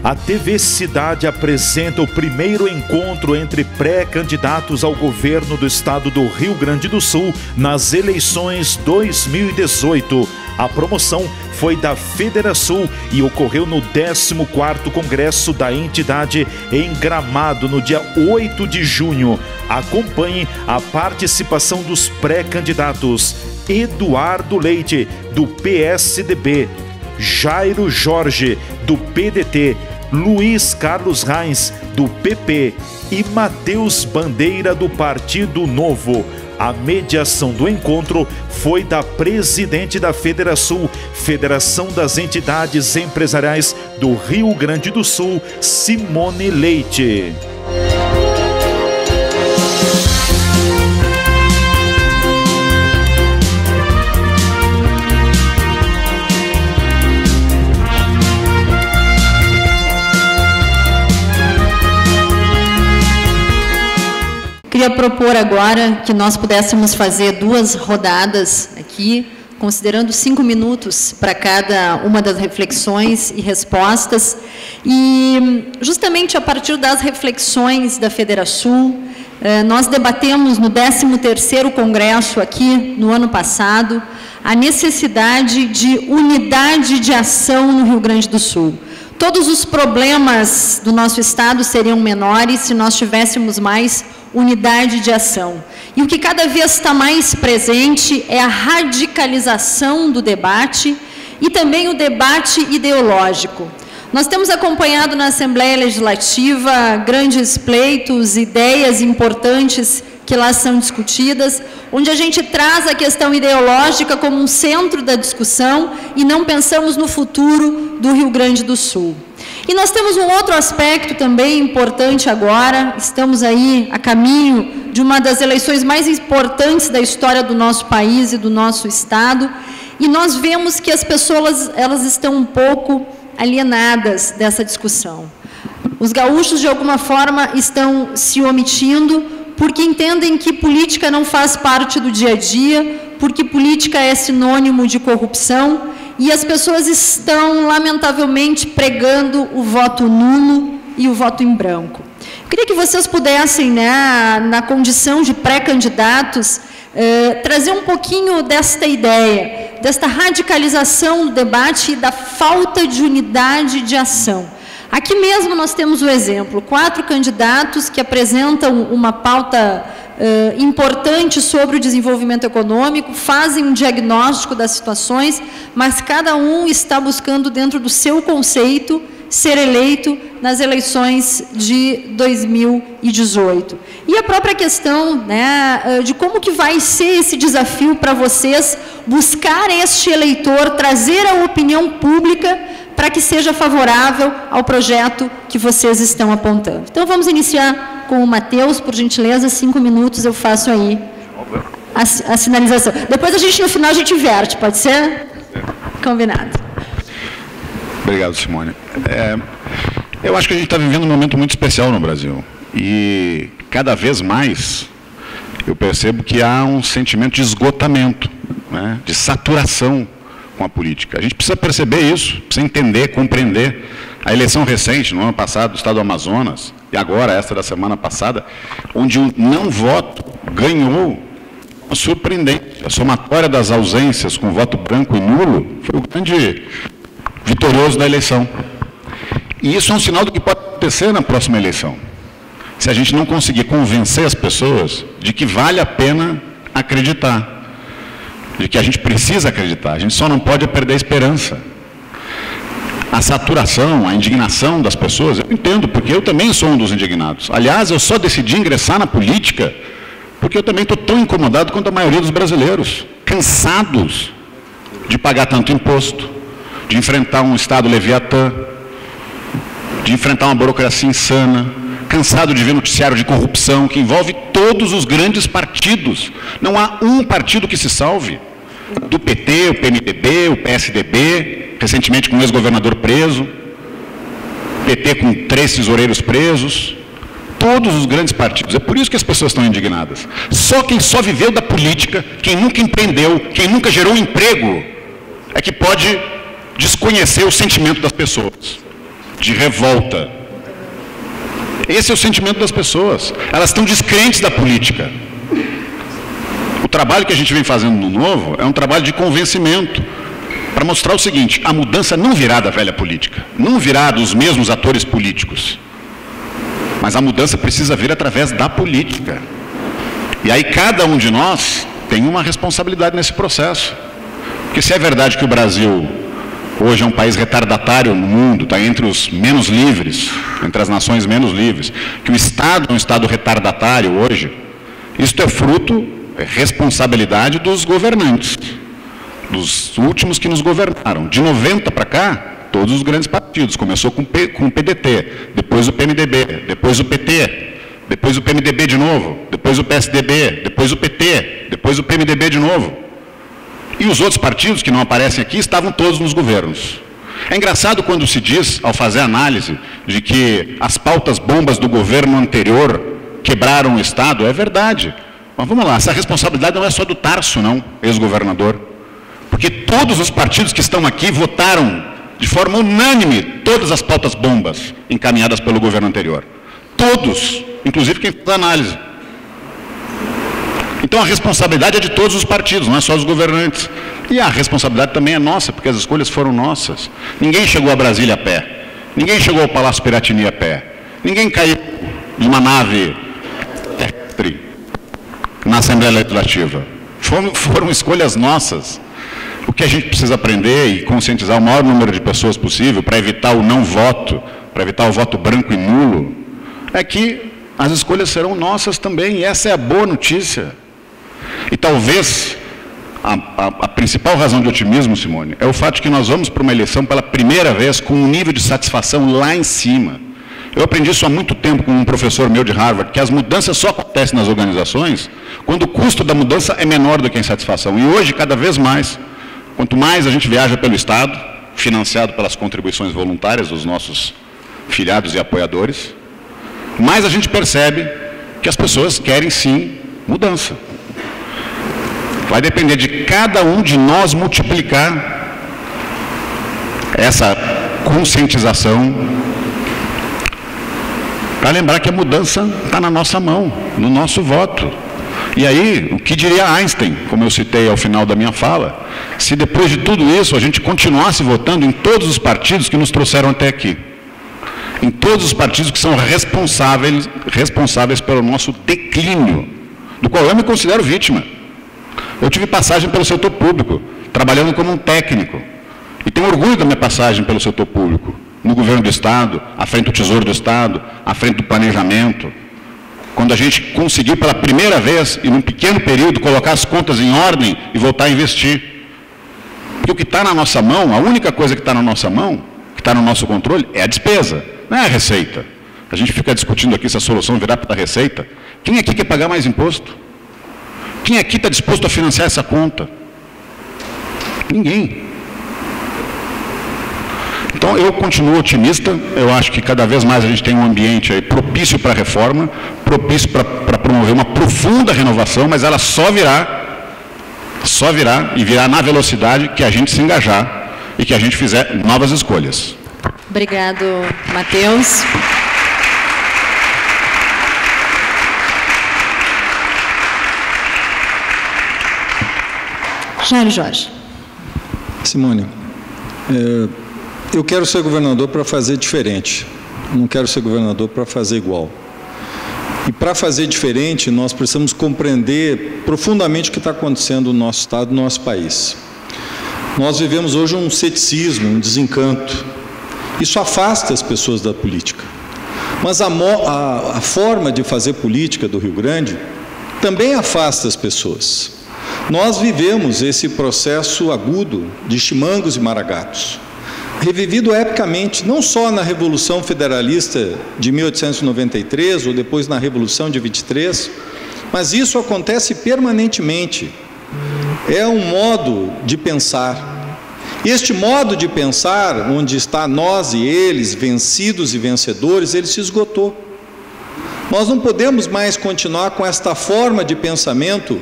A TV Cidade apresenta o primeiro encontro entre pré-candidatos ao governo do estado do Rio Grande do Sul nas eleições 2018. A promoção foi da Federação e ocorreu no 14º Congresso da entidade em Gramado, no dia 8 de junho. Acompanhe a participação dos pré-candidatos: Eduardo Leite, do PSDB, Jairo Jorge, do PDT, Luiz Carlos Reis, do PP e Matheus Bandeira, do Partido Novo. A mediação do encontro foi da presidente da Federação das Entidades Empresariais do Rio Grande do Sul, Simone Leite. Queria propor agora que nós pudéssemos fazer 2 rodadas aqui, considerando 5 minutos para cada uma das reflexões e respostas. E justamente a partir das reflexões da Federação, nós debatemos no 13º Congresso aqui no ano passado a necessidade de unidade de ação no Rio Grande do Sul. Todos os problemas do nosso estado seriam menores se nós tivéssemos mais unidade de ação. E o que cada vez está mais presente é a radicalização do debate e também o debate ideológico. Nós temos acompanhado na Assembleia Legislativa grandes pleitos, ideias importantes que lá são discutidas, onde a gente traz a questão ideológica como um centro da discussão e não pensamos no futuro do Rio Grande do Sul. E nós temos um outro aspecto também importante agora, estamos aí a caminho de uma das eleições mais importantes da história do nosso país e do nosso estado, e nós vemos que as pessoas, elas estão um pouco alienadas dessa discussão. Os gaúchos, de alguma forma, estão se omitindo, porque entendem que política não faz parte do dia a dia, porque política é sinônimo de corrupção, e as pessoas estão, lamentavelmente, pregando o voto nulo e o voto em branco. Eu queria que vocês pudessem, na condição de pré-candidatos, trazer um pouquinho desta ideia, desta radicalização do debate e da falta de unidade de ação. Aqui mesmo nós temos o exemplo, 4 candidatos que apresentam uma pauta importante sobre o desenvolvimento econômico, fazem um diagnóstico das situações, mas cada um está buscando, dentro do seu conceito, ser eleito nas eleições de 2018. E a própria questão, de como que vai ser esse desafio para vocês buscar este eleitor, trazer a opinião pública para que seja favorável ao projeto que vocês estão apontando. Então, vamos iniciar com o Matheus, por gentileza, 5 minutos, eu faço aí a sinalização. Depois a gente, no final, a gente inverte, pode ser? Combinado. Obrigado, Simone. Eu acho que a gente está vivendo um momento muito especial no Brasil. E, cada vez mais, eu percebo que há um sentimento de esgotamento, de saturação com a política. A gente precisa perceber isso, precisa entender, compreender. A eleição recente, no ano passado, do estado do Amazonas, e agora, esta da semana passada, onde o não voto ganhou, surpreendente. A somatória das ausências com voto branco e nulo foi o grande vitorioso da eleição. E isso é um sinal do que pode acontecer na próxima eleição. Se a gente não conseguir convencer as pessoas de que vale a pena acreditar, de que a gente precisa acreditar, a gente só não pode perder a esperança. A saturação, a indignação das pessoas, eu entendo, porque eu também sou um dos indignados. Aliás, eu só decidi ingressar na política porque eu também estou tão incomodado quanto a maioria dos brasileiros, cansados de pagar tanto imposto, de enfrentar um Estado leviatã, de enfrentar uma burocracia insana, cansado de ver noticiário de corrupção que envolve todos os grandes partidos. Não há um partido que se salve. Do PT, o PMDB, o PSDB, recentemente com um ex-governador preso, PT com 3 tesoureiros presos, todos os grandes partidos. É por isso que as pessoas estão indignadas. Só quem só viveu da política, quem nunca empreendeu, quem nunca gerou emprego, é que pode desconhecer o sentimento das pessoas. de revolta. Esse é o sentimento das pessoas. Elas estão descrentes da política. O trabalho que a gente vem fazendo no Novo é um trabalho de convencimento, para mostrar o seguinte: a mudança não virá da velha política, não virá dos mesmos atores políticos, mas a mudança precisa vir através da política. E aí cada um de nós tem uma responsabilidade nesse processo. Porque se é verdade que o Brasil hoje é um país retardatário no mundo, está entre os menos livres, entre as nações menos livres, que o Estado é um Estado retardatário hoje, isso é fruto, é responsabilidade dos governantes, dos últimos que nos governaram. De 90 para cá, todos os grandes partidos. Começou com o PDT, depois o PMDB, depois o PT, depois o PMDB de novo, depois o PSDB, depois o PT, depois o PMDB de novo. E os outros partidos que não aparecem aqui estavam todos nos governos. É engraçado quando se diz, ao fazer a análise, de que as pautas bombas do governo anterior quebraram o Estado. É verdade. Mas vamos lá, essa responsabilidade não é só do Tarso, não, ex-governador. Porque todos os partidos que estão aqui votaram de forma unânime todas as pautas bombas encaminhadas pelo governo anterior. Todos, inclusive quem fez a análise. Então a responsabilidade é de todos os partidos, não é só dos governantes. E a responsabilidade também é nossa, porque as escolhas foram nossas. Ninguém chegou a Brasília a pé. Ninguém chegou ao Palácio Piratini a pé. Ninguém caiu de uma nave terrestre na Assembleia Legislativa. Foram escolhas nossas. O que a gente precisa aprender e conscientizar o maior número de pessoas possível para evitar o não voto, para evitar o voto branco e nulo, é que as escolhas serão nossas também. E essa é a boa notícia. E talvez a principal razão de otimismo, Simone, é o fato de que nós vamos para uma eleição pela primeira vez com um nível de satisfação lá em cima. Eu aprendi isso há muito tempo com um professor meu de Harvard, que as mudanças só acontecem nas organizações quando o custo da mudança é menor do que a insatisfação. E hoje, cada vez mais, quanto mais a gente viaja pelo Estado, financiado pelas contribuições voluntárias dos nossos filiados e apoiadores, mais a gente percebe que as pessoas querem sim mudança. Vai depender de cada um de nós multiplicar essa conscientização para lembrar que a mudança está na nossa mão, no nosso voto. E aí, o que diria Einstein, como eu citei ao final da minha fala, se depois de tudo isso a gente continuasse votando em todos os partidos que nos trouxeram até aqui, em todos os partidos que são responsáveis pelo nosso declínio, do qual eu me considero vítima. Eu tive passagem pelo setor público, trabalhando como um técnico, e tenho orgulho da minha passagem pelo setor público, no governo do Estado, à frente do Tesouro do Estado, à frente do planejamento, quando a gente conseguiu pela primeira vez, e num pequeno período, colocar as contas em ordem e voltar a investir. Porque o que está na nossa mão, a única coisa que está na nossa mão, que está no nosso controle, é a despesa, não é a receita. A gente fica discutindo aqui se a solução virá para a receita. Quem aqui quer pagar mais imposto? Quem aqui está disposto a financiar essa conta? Ninguém. Então, eu continuo otimista. Eu acho que cada vez mais a gente tem um ambiente aí propício para a reforma, propício para promover uma profunda renovação, mas ela só virá e virá na velocidade que a gente se engajar e que a gente fizer novas escolhas. Obrigado, Matheus. Jairo Jorge. Simone, eu quero ser governador para fazer diferente, não quero ser governador para fazer igual. E para fazer diferente, nós precisamos compreender profundamente o que está acontecendo no nosso Estado, no nosso país. Nós vivemos hoje um ceticismo, um desencanto. Isso afasta as pessoas da política. Mas a forma de fazer política do Rio Grande também afasta as pessoas. Nós vivemos esse processo agudo de chimangos e maragatos, revivido epicamente, não só na Revolução Federalista de 1893, ou depois na Revolução de 23, mas isso acontece permanentemente. É um modo de pensar. Este modo de pensar, onde está nós e eles, vencidos e vencedores, ele se esgotou. Nós não podemos mais continuar com esta forma de pensamento,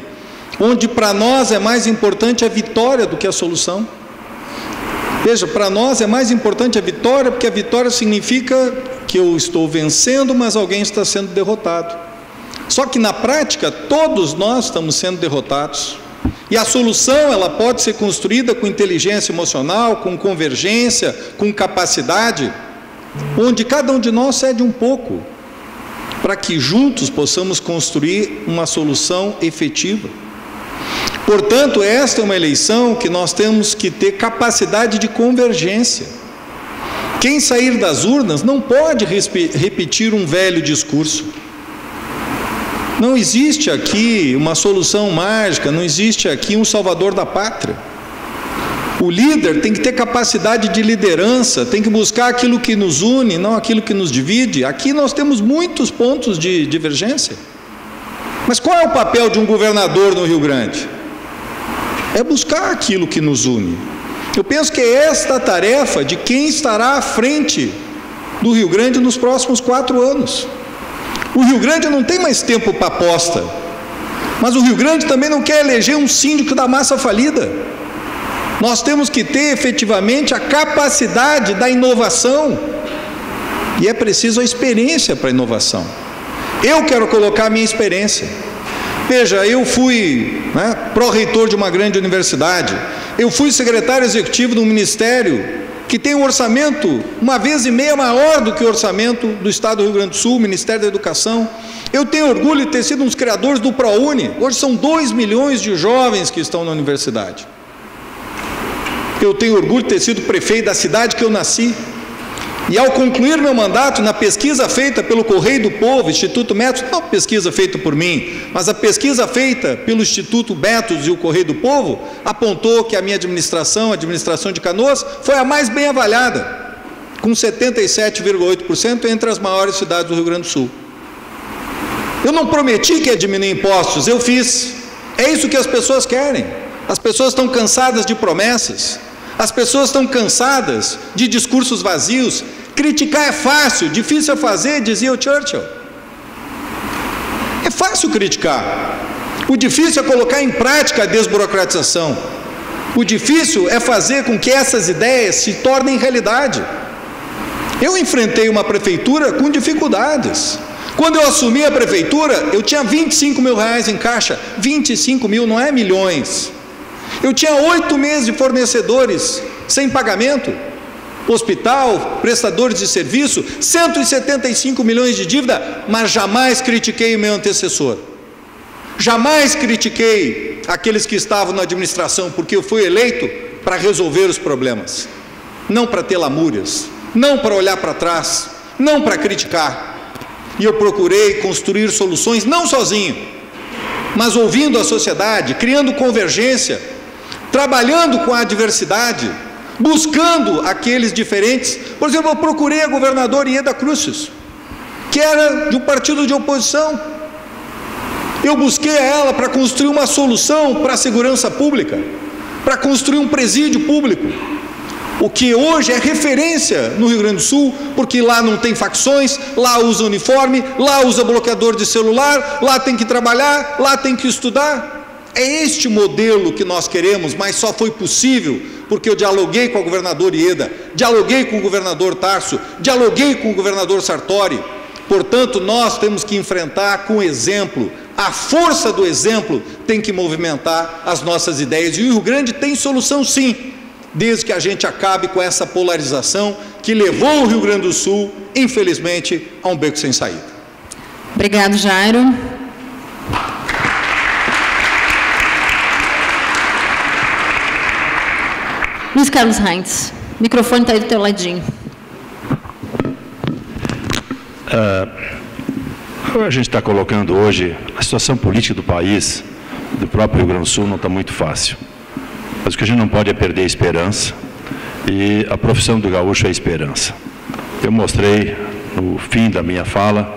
onde para nós é mais importante a vitória do que a solução. Veja, para nós é mais importante a vitória, porque a vitória significa que eu estou vencendo, mas alguém está sendo derrotado. Só que na prática, todos nós estamos sendo derrotados. E a solução, ela pode ser construída com inteligência emocional, com convergência, com capacidade, onde cada um de nós cede um pouco, para que juntos possamos construir uma solução efetiva. Portanto, esta é uma eleição que nós temos que ter capacidade de convergência. Quem sair das urnas não pode repetir um velho discurso. Não existe aqui uma solução mágica, não existe aqui um salvador da pátria. O líder tem que ter capacidade de liderança, tem que buscar aquilo que nos une, não aquilo que nos divide. Aqui nós temos muitos pontos de divergência. Mas qual é o papel de um governador no Rio Grande? É buscar aquilo que nos une. Eu penso que é esta a tarefa de quem estará à frente do Rio Grande nos próximos 4 anos. O Rio Grande não tem mais tempo para aposta, mas o Rio Grande também não quer eleger um síndico da massa falida. Nós temos que ter efetivamente a capacidade da inovação, e é preciso a experiência para a inovação. Eu quero colocar a minha experiência. Veja, eu fui pró-reitor de uma grande universidade, eu fui secretário executivo de um ministério que tem um orçamento 1,5 vezes maior do que o orçamento do Estado do Rio Grande do Sul, Ministério da Educação. Eu tenho orgulho de ter sido um dos criadores do ProUni. Hoje são 2 milhões de jovens que estão na universidade. Eu tenho orgulho de ter sido prefeito da cidade que eu nasci. E ao concluir meu mandato, na pesquisa feita pelo Correio do Povo, Instituto Métodos, não pesquisa feita por mim, mas a pesquisa feita pelo Instituto Métodos e o Correio do Povo, apontou que a minha administração, a administração de Canoas, foi a mais bem avaliada, com 77,8% entre as maiores cidades do Rio Grande do Sul. Eu não prometi que ia diminuir impostos, eu fiz. É isso que as pessoas querem. As pessoas estão cansadas de promessas. As pessoas estão cansadas de discursos vazios. Criticar é fácil, difícil é fazer, dizia o Churchill. É fácil criticar. O difícil é colocar em prática a desburocratização. O difícil é fazer com que essas ideias se tornem realidade. Eu enfrentei uma prefeitura com dificuldades. Quando eu assumi a prefeitura, eu tinha 25 mil reais em caixa. 25 mil não é milhões. Eu tinha 8 meses de fornecedores sem pagamento, hospital, prestadores de serviço, 175 milhões de dívida, mas jamais critiquei o meu antecessor. Jamais critiquei aqueles que estavam na administração, porque eu fui eleito para resolver os problemas, não para ter lamúrias, não para olhar para trás, não para criticar. E eu procurei construir soluções, não sozinho, mas ouvindo a sociedade, criando convergência, trabalhando com a diversidade, buscando aqueles diferentes. Por exemplo, eu procurei a governadora Ieda Crucis, que era de um partido de oposição. Eu busquei a ela para construir uma solução para a segurança pública, para construir um presídio público, o que hoje é referência no Rio Grande do Sul, porque lá não tem facções, lá usa uniforme, lá usa bloqueador de celular, lá tem que trabalhar, lá tem que estudar. É este modelo que nós queremos, mas só foi possível porque eu dialoguei com a governadora Ieda, dialoguei com o governador Tarso, dialoguei com o governador Sartori. Portanto, nós temos que enfrentar com exemplo. A força do exemplo tem que movimentar as nossas ideias. E o Rio Grande tem solução sim, desde que a gente acabe com essa polarização que levou o Rio Grande do Sul, infelizmente, a um beco sem saída. Obrigado, Jairo. Luiz Carlos Heinz, o microfone está aí do teu ladinho. A gente está colocando hoje, a situação política do país, do próprio Rio Grande do Sul, não está muito fácil. Mas o que a gente não pode é perder a esperança, e a profissão do gaúcho é a esperança. Eu mostrei, no fim da minha fala,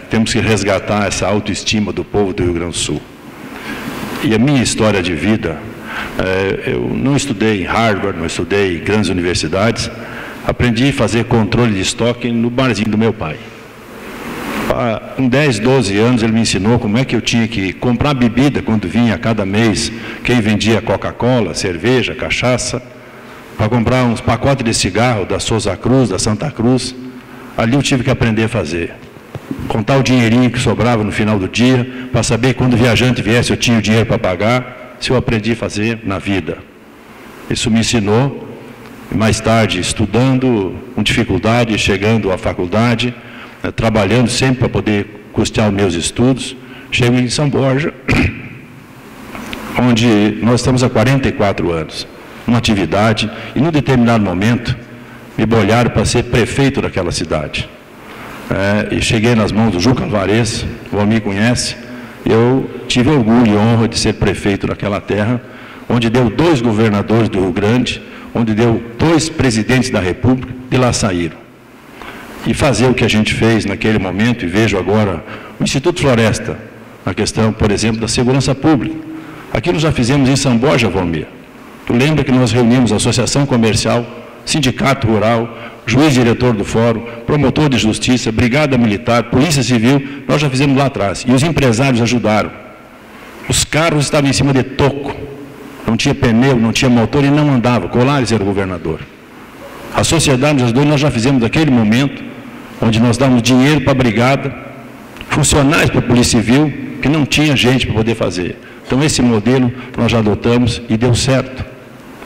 que temos que resgatar essa autoestima do povo do Rio Grande do Sul. E a minha história de vida, eu não estudei em Harvard, não estudei em grandes universidades, aprendi a fazer controle de estoque no barzinho do meu pai. Com 10, 12 anos ele me ensinou como é que eu tinha que comprar bebida quando vinha a cada mês, quem vendia Coca-Cola, cerveja, cachaça, para comprar uns pacotes de cigarro da Souza Cruz, da Santa Cruz. Ali eu tive que aprender a fazer. Contar o dinheirinho que sobrava no final do dia, para saber quando o viajante viesse eu tinha o dinheiro para pagar, se eu aprendi a fazer na vida. Isso me ensinou, mais tarde estudando, com dificuldade, chegando à faculdade, trabalhando sempre para poder custear os meus estudos. Chego em São Borja, onde nós estamos há 44 anos, uma atividade, e num determinado momento me bolharam para ser prefeito daquela cidade. E cheguei nas mãos do Juca Alvarez, o homem me conhece, eu tive orgulho e honra de ser prefeito daquela terra, onde deu 2 governadores do Rio Grande, onde deu 2 presidentes da República, de lá saíram. E fazer o que a gente fez naquele momento, e vejo agora o Instituto Floresta, na questão, por exemplo, da segurança pública. Aquilo já fizemos em São Borja, Valmir. Tu lembra que nós reunimos a Associação Comercial, Sindicato Rural, juiz diretor do fórum, promotor de justiça, brigada militar, polícia civil, nós já fizemos lá atrás. E os empresários ajudaram. Os carros estavam em cima de toco, não tinha pneu, não tinha motor e não andava. Colares era o governador. A sociedade nos ajudou e nós já fizemos naquele momento, onde nós damos dinheiro para a brigada, funcionários para a polícia civil, que não tinha gente para poder fazer. Então esse modelo nós já adotamos e deu certo.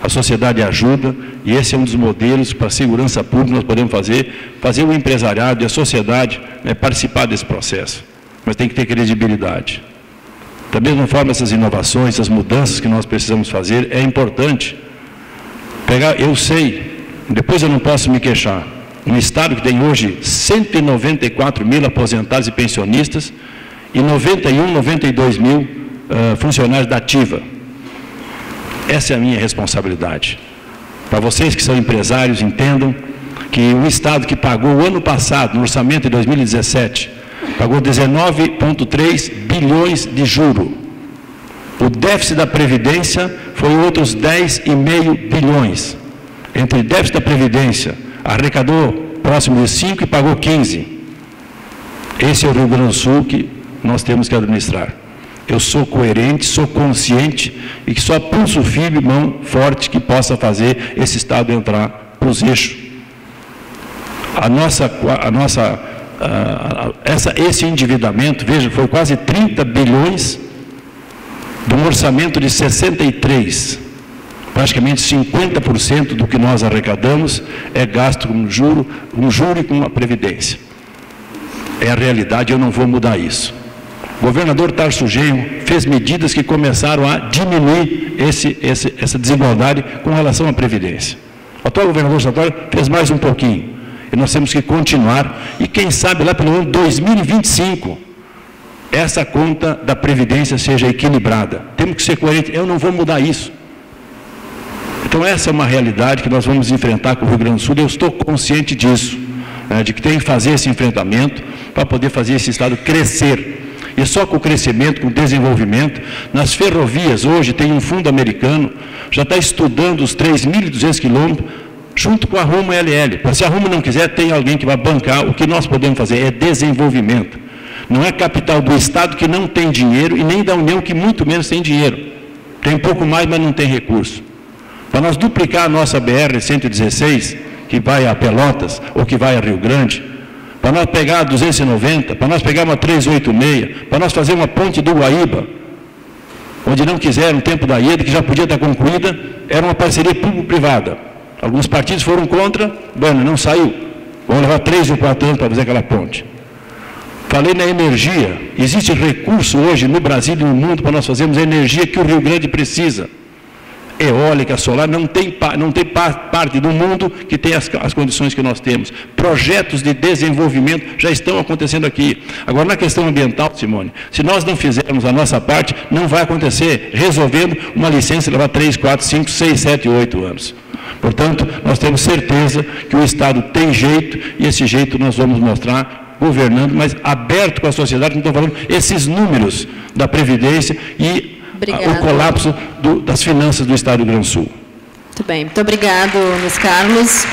A sociedade ajuda, e esse é um dos modelos para a segurança pública que nós podemos fazer o empresariado e a sociedade participar desse processo. Mas tem que ter credibilidade. Da mesma forma, essas inovações, essas mudanças que nós precisamos fazer, é importante. Eu sei, depois eu não posso me queixar, um estado que tem hoje 194 mil aposentados e pensionistas e 92 mil funcionários da ativa. Essa é a minha responsabilidade. Para vocês que são empresários, entendam que um estado que pagou o ano passado, no orçamento de 2017, pagou 19,3 bilhões de juro. O déficit da Previdência foi outros 10,5 bilhões. Entre déficit da Previdência, arrecadou próximo de 5 e pagou 15. Esse é o Rio Grande do Sul que nós temos que administrar. Eu sou coerente, sou consciente e que só pulso firme, mão forte que possa fazer esse Estado entrar para os eixos. Esse endividamento, veja, foi quase 30 bilhões de um orçamento de 63. Praticamente 50% do que nós arrecadamos é gasto com juro e com a Previdência. É a realidade, eu não vou mudar isso. O governador Tarso Genro fez medidas que começaram a diminuir essa desigualdade com relação à Previdência. O atual governador estadual fez mais um pouquinho. E nós temos que continuar, e quem sabe lá pelo ano 2025, essa conta da Previdência seja equilibrada. Temos que ser coerentes, eu não vou mudar isso. Então essa é uma realidade que nós vamos enfrentar com o Rio Grande do Sul, eu estou consciente disso, de que tem que fazer esse enfrentamento para poder fazer esse Estado crescer. E só com o crescimento, com o desenvolvimento, nas ferrovias hoje tem um fundo americano, já está estudando os 3.200 quilômetros, junto com a Rumo LL. Se a Rumo não quiser, tem alguém que vai bancar. O que nós podemos fazer é desenvolvimento. Não é capital do Estado que não tem dinheiro e nem da União que muito menos tem dinheiro. Tem um pouco mais, mas não tem recurso. Para nós duplicar a nossa BR-116, que vai a Pelotas ou que vai a Rio Grande, para nós pegar a 290, para nós pegar uma 386, para nós fazer uma ponte do Guaíba, onde não quiseram o tempo da IED, que já podia estar concluída, era uma parceria público-privada. Alguns partidos foram contra, bueno, não saiu. Vamos levar 3 ou 4 anos para fazer aquela ponte. Falei na energia, existe recurso hoje no Brasil e no mundo para nós fazermos a energia que o Rio Grande precisa. Eólica, solar, não tem parte do mundo que tem as condições que nós temos. Projetos de desenvolvimento já estão acontecendo aqui. Agora, na questão ambiental, Simone, se nós não fizermos a nossa parte, não vai acontecer, resolvendo uma licença levar 3, 4, 5, 6, 7, 8 anos. Portanto, nós temos certeza que o Estado tem jeito, e esse jeito nós vamos mostrar governando, mas aberto com a sociedade, não estou falando esses números da Previdência e o colapso das finanças do Estado do Rio Grande do Sul. Muito bem, muito obrigado, Luiz Carlos.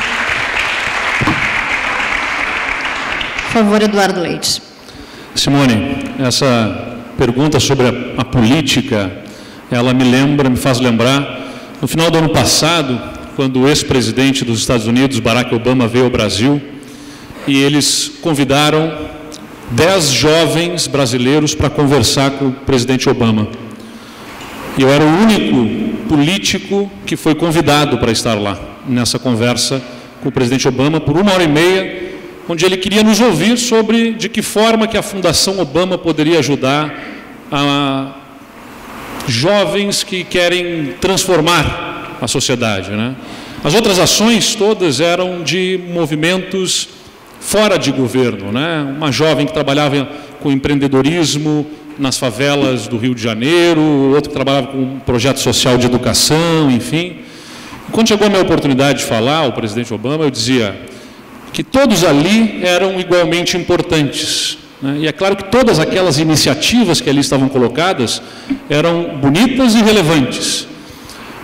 Por favor, Eduardo Leite. Simone, essa pergunta sobre a política, ela me faz lembrar, no final do ano passado, quando o ex-presidente dos Estados Unidos, Barack Obama, veio ao Brasil, e eles convidaram 10 jovens brasileiros para conversar com o presidente Obama. E eu era o único político que foi convidado para estar lá, nessa conversa com o presidente Obama, por 1h30, onde ele queria nos ouvir sobre de que forma que a Fundação Obama poderia ajudar a jovens que querem transformar a sociedade, né? As outras ações todas eram de movimentos fora de governo, né? Uma jovem que trabalhava com empreendedorismo nas favelas do Rio de Janeiro, outro que trabalhava com um projeto social de educação, enfim. Quando chegou a minha oportunidade de falar ao presidente Obama, eu dizia que todos ali eram igualmente importantes, né? E é claro que todas aquelas iniciativas que ali estavam colocadas eram bonitas e relevantes,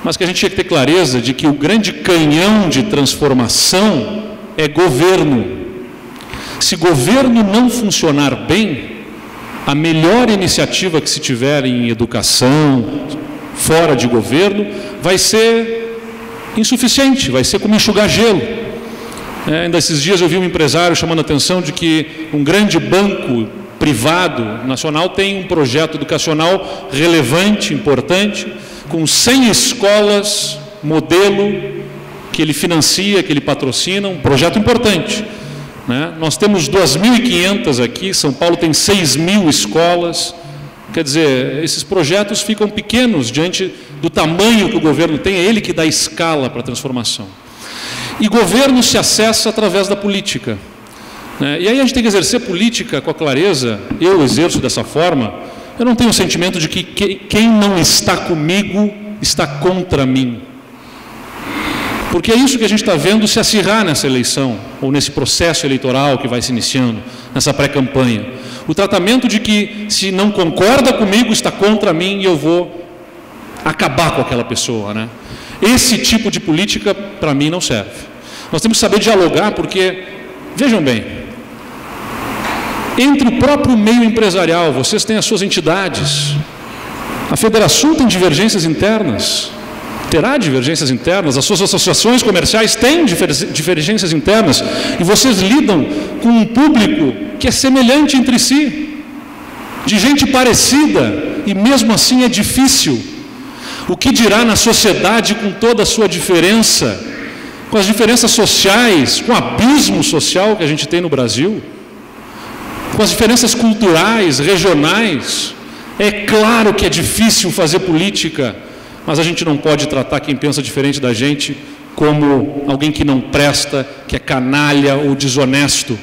mas que a gente tinha que ter clareza de que o grande canhão de transformação é governo. Se governo não funcionar bem, a melhor iniciativa que se tiver em educação, fora de governo, vai ser insuficiente, vai ser como enxugar gelo. Ainda esses dias eu vi um empresário chamando a atenção de que um grande banco privado nacional tem um projeto educacional relevante, importante, com 100 escolas, modelo, que ele financia, que ele patrocina, um projeto importante, né? Nós temos 2.500 aqui, São Paulo tem 6.000 escolas. Quer dizer, esses projetos ficam pequenos diante do tamanho que o governo tem, é ele que dá escala para a transformação. E governo se acessa através da política, né? E aí a gente tem que exercer política com a clareza, eu exerço dessa forma, eu não tenho o sentimento de que quem não está comigo está contra mim. Porque é isso que a gente está vendo se acirrar nessa eleição, ou nesse processo eleitoral que vai se iniciando, nessa pré-campanha. O tratamento de que, se não concorda comigo, está contra mim e eu vou acabar com aquela pessoa, né? Esse tipo de política, para mim, não serve. Nós temos que saber dialogar, porque, vejam bem, entre o próprio meio empresarial, vocês têm as suas entidades, a Federação tem divergências internas, terá divergências internas, as suas associações comerciais têm divergências internas, e vocês lidam com um público que é semelhante entre si, de gente parecida, e mesmo assim é difícil. O que dirá na sociedade com toda a sua diferença, com as diferenças sociais, com o abismo social que a gente tem no Brasil, com as diferenças culturais, regionais? É claro que é difícil fazer política, mas a gente não pode tratar quem pensa diferente da gente como alguém que não presta, que é canalha ou desonesto.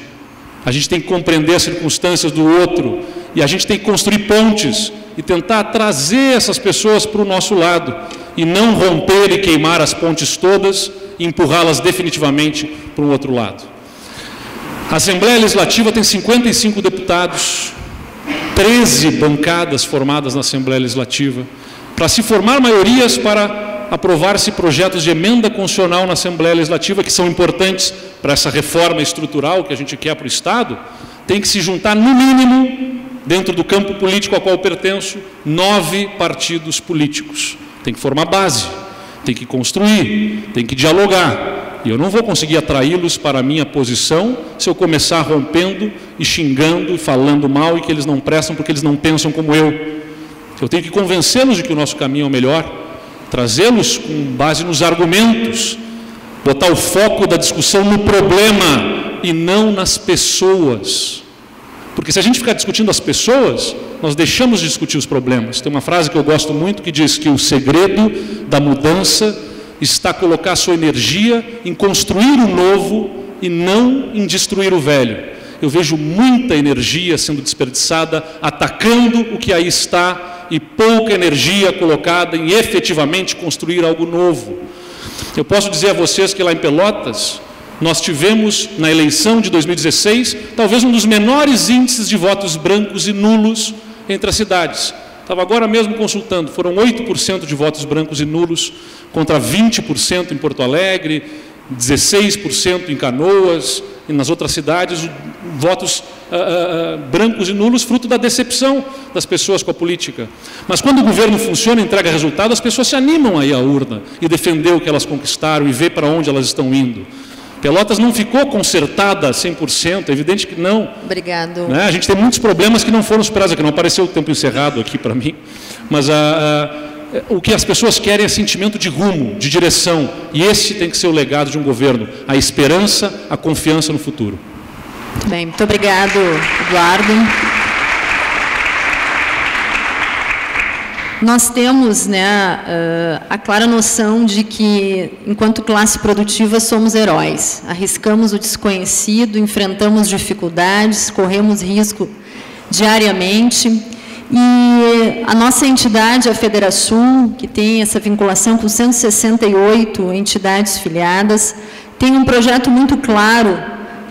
A gente tem que compreender as circunstâncias do outro e a gente tem que construir pontes e tentar trazer essas pessoas para o nosso lado e não romper e queimar as pontes todas e empurrá-las definitivamente para um outro lado. A Assembleia Legislativa tem 55 deputados, 13 bancadas formadas na Assembleia Legislativa, para se formar maiorias para aprovar-se projetos de emenda constitucional na Assembleia Legislativa, que são importantes para essa reforma estrutural que a gente quer para o Estado, tem que se juntar, no mínimo, dentro do campo político ao qual eu pertenço, 9 partidos políticos. Tem que formar base, tem que construir, tem que dialogar. E eu não vou conseguir atraí-los para a minha posição se eu começar rompendo e xingando e falando mal e que eles não prestam porque eles não pensam como eu. Eu tenho que convencê-los de que o nosso caminho é o melhor, trazê-los com base nos argumentos, botar o foco da discussão no problema e não nas pessoas. Porque se a gente ficar discutindo as pessoas, nós deixamos de discutir os problemas. Tem uma frase que eu gosto muito que diz que o segredo da mudança está colocar sua energia em construir o novo e não em destruir o velho. Eu vejo muita energia sendo desperdiçada atacando o que aí está e pouca energia colocada em efetivamente construir algo novo. Eu posso dizer a vocês que lá em Pelotas, nós tivemos na eleição de 2016, talvez um dos menores índices de votos brancos e nulos entre as cidades. Estava agora mesmo consultando, foram 8% de votos brancos e nulos contra 20% em Porto Alegre, 16% em Canoas e nas outras cidades, votos brancos e nulos, fruto da decepção das pessoas com a política. Mas quando o governo funciona e entrega resultado, as pessoas se animam a ir à urna e defender o que elas conquistaram e ver para onde elas estão indo. Pelotas não ficou consertada 100%, é evidente que não. Obrigado. Né? A gente tem muitos problemas que não foram superados aqui, não apareceu o tempo encerrado aqui para mim, mas o que as pessoas querem é sentimento de rumo, de direção, e esse tem que ser o legado de um governo, a esperança, a confiança no futuro. Bem, muito obrigado, Eduardo. Nós temos, né, a clara noção de que, enquanto classe produtiva, somos heróis. Arriscamos o desconhecido, enfrentamos dificuldades, corremos risco diariamente. E a nossa entidade, a Federasul, que tem essa vinculação com 168 entidades filiadas, tem um projeto muito claro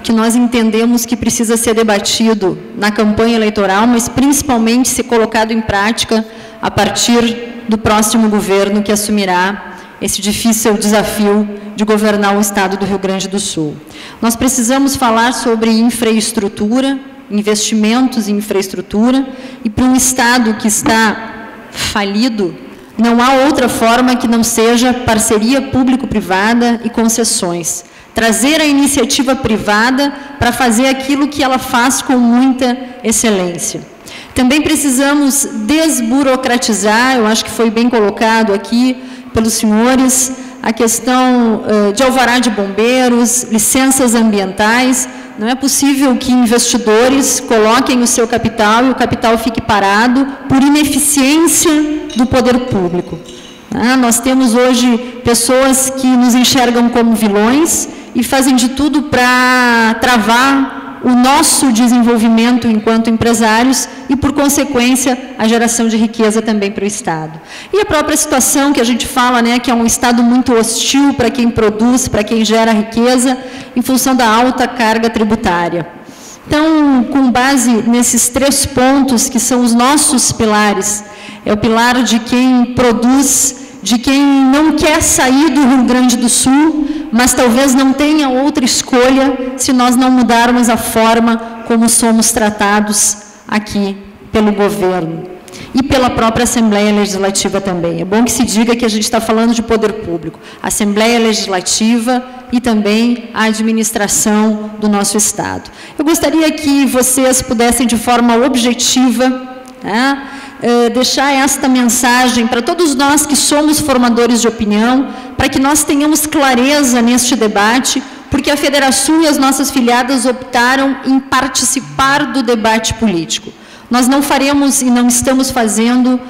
que nós entendemos que precisa ser debatido na campanha eleitoral, mas principalmente ser colocado em prática a partir do próximo governo que assumirá esse difícil desafio de governar o Estado do Rio Grande do Sul. Nós precisamos falar sobre infraestrutura, investimentos em infraestrutura, e para um Estado que está falido, não há outra forma que não seja parceria público-privada e concessões. Trazer a iniciativa privada para fazer aquilo que ela faz com muita excelência. Também precisamos desburocratizar, eu acho que foi bem colocado aqui pelos senhores, a questão de alvará de bombeiros, licenças ambientais. Não é possível que investidores coloquem o seu capital e o capital fique parado por ineficiência do poder público. Nós temos hoje pessoas que nos enxergam como vilões e fazem de tudo para travar o nosso desenvolvimento enquanto empresários e, por consequência, a geração de riqueza também para o Estado. E a própria situação que a gente fala, né, que é um Estado muito hostil para quem produz, para quem gera riqueza, em função da alta carga tributária. Então, com base nesses 3 pontos, que são os nossos pilares, é o pilar de quem produz, de quem não quer sair do Rio Grande do Sul, mas talvez não tenha outra escolha se nós não mudarmos a forma como somos tratados aqui pelo governo e pela própria Assembleia Legislativa também. É bom que se diga que a gente está falando de poder público, Assembleia Legislativa e também a administração do nosso Estado. Eu gostaria que vocês pudessem, de forma objetiva, né, deixar esta mensagem para todos nós que somos formadores de opinião, para que nós tenhamos clareza neste debate, porque a Federasul e as nossas filiadas optaram em participar do debate político. Nós não faremos e não estamos fazendo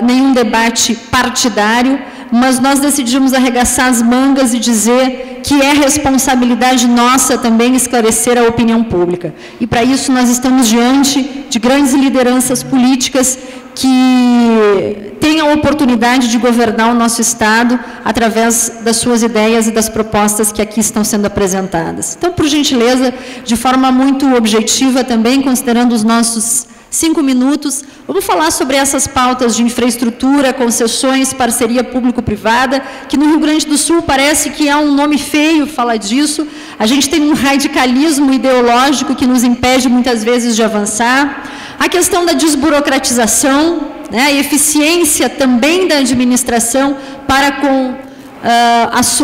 nenhum debate partidário, mas nós decidimos arregaçar as mangas e dizer que é responsabilidade nossa também esclarecer a opinião pública. E para isso nós estamos diante de grandes lideranças políticas que têm a oportunidade de governar o nosso Estado através das suas ideias e das propostas que aqui estão sendo apresentadas. Então, por gentileza, de forma muito objetiva também, considerando os nossos 5 minutos, vamos falar sobre essas pautas de infraestrutura, concessões, parceria público-privada, que no Rio Grande do Sul parece que é um nome feio falar disso. A gente tem um radicalismo ideológico que nos impede muitas vezes de avançar. A questão da desburocratização, né, a eficiência também da administração para com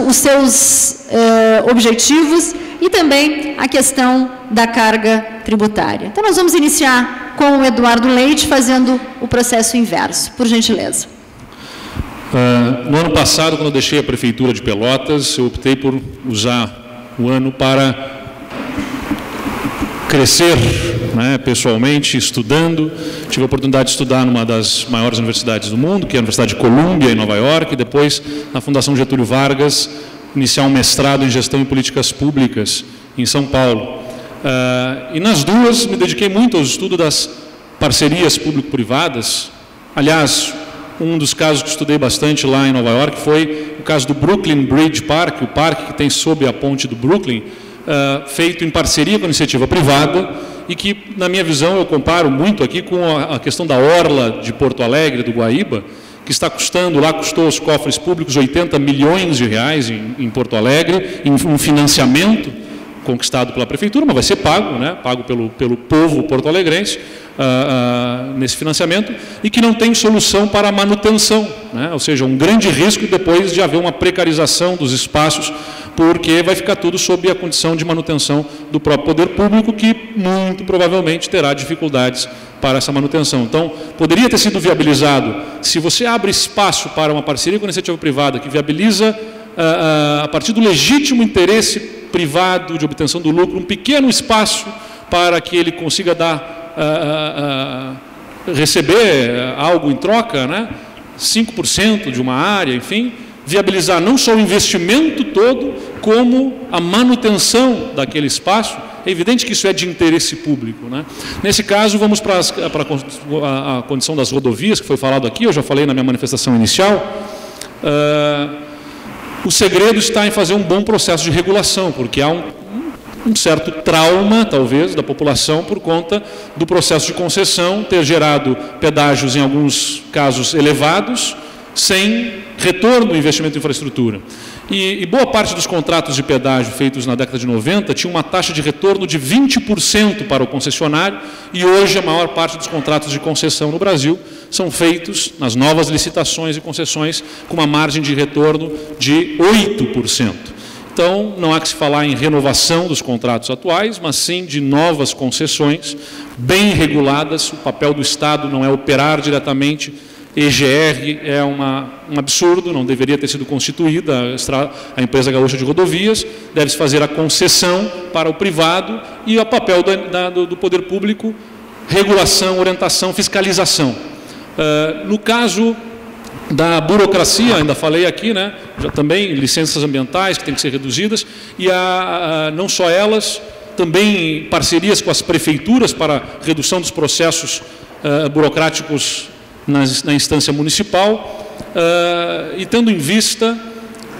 os seus objetivos, e também a questão da carga tributária. Então, nós vamos iniciar com o Eduardo Leite, fazendo o processo inverso, por gentileza. No ano passado, quando eu deixei a Prefeitura de Pelotas, eu optei por usar o ano para crescer, né, pessoalmente, estudando. Tive a oportunidade de estudar numa das maiores universidades do mundo, que é a Universidade de Columbia, em Nova York, e depois, na Fundação Getúlio Vargas, iniciar um mestrado em Gestão e Políticas Públicas em São Paulo. E nas duas me dediquei muito ao estudo das parcerias público-privadas. Aliás, um dos casos que estudei bastante lá em Nova York foi o caso do Brooklyn Bridge Park, o parque que tem sob a ponte do Brooklyn, feito em parceria com a iniciativa privada, e que, na minha visão, eu comparo muito aqui com a questão da orla de Porto Alegre, do Guaíba, que está custando, lá custou aos cofres públicos 80 milhões de reais em Porto Alegre, em um financiamento conquistado pela Prefeitura, mas vai ser pago, né, pago pelo povo porto-alegrense, nesse financiamento, e que não tem solução para a manutenção, né, ou seja, um grande risco depois de haver uma precarização dos espaços, porque vai ficar tudo sob a condição de manutenção do próprio poder público, que muito provavelmente terá dificuldades para essa manutenção. Então, poderia ter sido viabilizado, se você abre espaço para uma parceria com a iniciativa privada, que viabiliza, a partir do legítimo interesse privado de obtenção do lucro, um pequeno espaço para que ele consiga receber algo em troca, né? 5% de uma área, enfim, viabilizar não só o investimento todo, como a manutenção daquele espaço. É evidente que isso é de interesse público, né? Nesse caso, vamos para a condição das rodovias, que foi falado aqui, eu já falei na minha manifestação inicial. O segredo está em fazer um bom processo de regulação, porque há um certo trauma, talvez, da população por conta do processo de concessão ter gerado pedágios, em alguns casos, elevados, sem retorno do investimento em infraestrutura. E boa parte dos contratos de pedágio feitos na década de 90 tinha uma taxa de retorno de 20% para o concessionário, e hoje a maior parte dos contratos de concessão no Brasil são feitos nas novas licitações e concessões com uma margem de retorno de 8%. Então, não há que se falar em renovação dos contratos atuais, mas sim de novas concessões bem reguladas. O papel do Estado não é operar diretamente. EGR é um absurdo, não deveria ter sido constituída a empresa gaúcha de rodovias, deve-se fazer a concessão para o privado, e o papel do poder público, regulação, orientação, fiscalização. No caso da burocracia, ainda falei aqui, né, já também licenças ambientais que têm que ser reduzidas, e não só elas, também parcerias com as prefeituras para redução dos processos burocráticos na instância municipal, e tendo em vista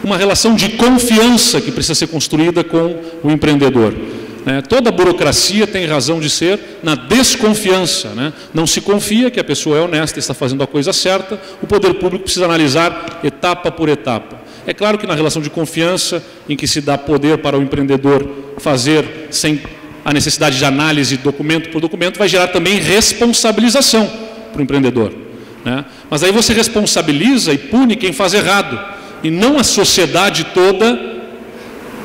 uma relação de confiança que precisa ser construída com o empreendedor. Toda a burocracia tem razão de ser na desconfiança, né? Não se confia que a pessoa é honesta, está fazendo a coisa certa, o poder público precisa analisar etapa por etapa. É claro que na relação de confiança, em que se dá poder para o empreendedor fazer sem a necessidade de análise documento por documento, vai gerar também responsabilização para o empreendedor, né? Mas aí você responsabiliza e pune quem faz errado, e não a sociedade toda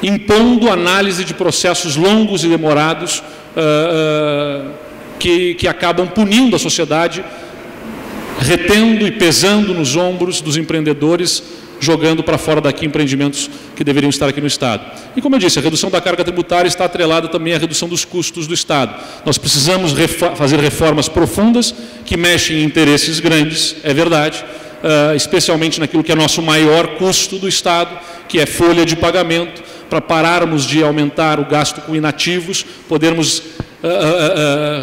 impondo análise de processos longos e demorados que acabam punindo a sociedade, retendo e pesando nos ombros dos empreendedores, jogando para fora daqui empreendimentos que deveriam estar aqui no Estado. E como eu disse, a redução da carga tributária está atrelada também à redução dos custos do Estado. Nós precisamos fazer reformas profundas que mexem em interesses grandes, é verdade, especialmente naquilo que é nosso maior custo do Estado, que é folha de pagamento, para pararmos de aumentar o gasto com inativos, podermos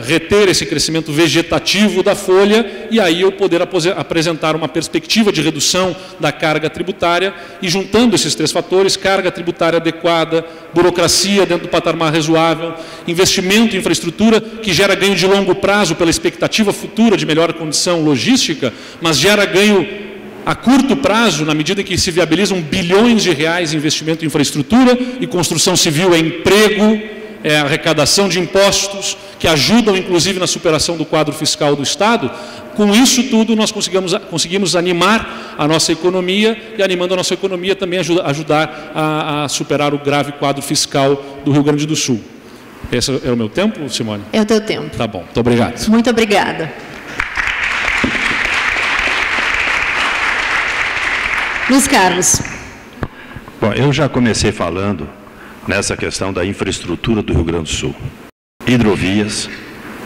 reter esse crescimento vegetativo da folha, e aí eu poder apresentar uma perspectiva de redução da carga tributária, e juntando esses três fatores, carga tributária adequada, burocracia dentro do patamar razoável, investimento em infraestrutura que gera ganho de longo prazo pela expectativa futura de melhor condição logística, mas gera ganho a curto prazo, na medida em que se viabilizam bilhões de reais em investimento em infraestrutura, e construção civil é emprego, é arrecadação de impostos, que ajudam inclusive na superação do quadro fiscal do Estado. Com isso tudo nós conseguimos animar a nossa economia, e animando a nossa economia também ajudar a superar o grave quadro fiscal do Rio Grande do Sul. Esse é o meu tempo, Simone? É o teu tempo. Tá bom, muito obrigado. Muito obrigada. Luiz Carlos. Bom, eu já comecei falando nessa questão da infraestrutura do Rio Grande do Sul. Hidrovias,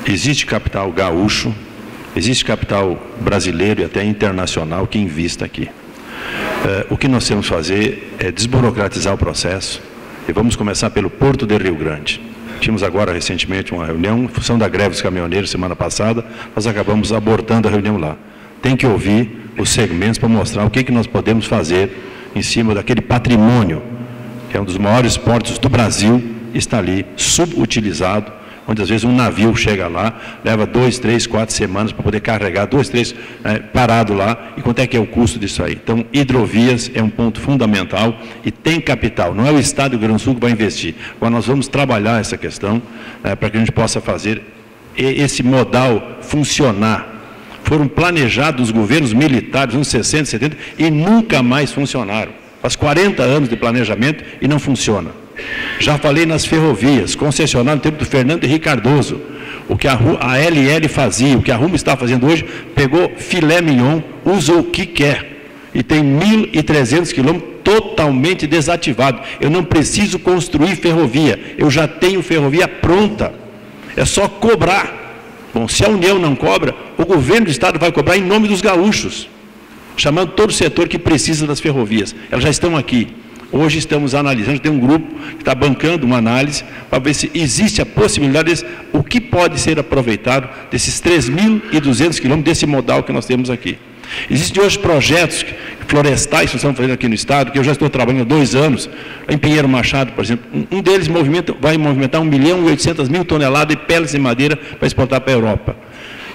existe capital gaúcho, existe capital brasileiro e até internacional que invista aqui. O que nós temos que fazer é desburocratizar o processo, e vamos começar pelo Porto de Rio Grande. Tínhamos agora recentemente uma reunião, em função da greve dos caminhoneiros semana passada, nós acabamos abortando a reunião lá. Tem que ouvir os segmentos para mostrar o que nós podemos fazer em cima daquele patrimônio, que é um dos maiores portos do Brasil, está ali subutilizado, Muitas vezes um navio chega lá, leva 2, 3, 4 semanas para poder carregar, 2, 3, parado lá, e quanto é que é o custo disso aí? Então, hidrovias é um ponto fundamental e tem capital, não é o Estado do Rio Grande do Sul que vai investir. Agora nós vamos trabalhar essa questão para que a gente possa fazer esse modal funcionar. Foram planejados os governos militares nos 60, 70 e nunca mais funcionaram. Faz 40 anos de planejamento e não funciona. Já falei nas ferrovias, concessionário no tempo do Fernando Henrique Cardoso. O que a LL fazia, o que a Rumo está fazendo hoje, pegou filé mignon, usa o que quer. E tem 1.300 quilômetros totalmente desativado. Eu não preciso construir ferrovia, eu já tenho ferrovia pronta. É só cobrar. Bom, se a União não cobra, o governo do Estado vai cobrar em nome dos gaúchos, chamando todo o setor que precisa das ferrovias. Elas já estão aqui. Hoje estamos analisando, tem um grupo que está bancando uma análise para ver se existe a possibilidade o que pode ser aproveitado desses 3.200 quilômetros desse modal que nós temos aqui. Existem hoje projetos florestais que estamos fazendo aqui no Estado, que eu já estou trabalhando há 2 anos, em Pinheiro Machado, por exemplo. Um deles vai movimentar 1.800.000 toneladas de pellets de madeira para exportar para a Europa.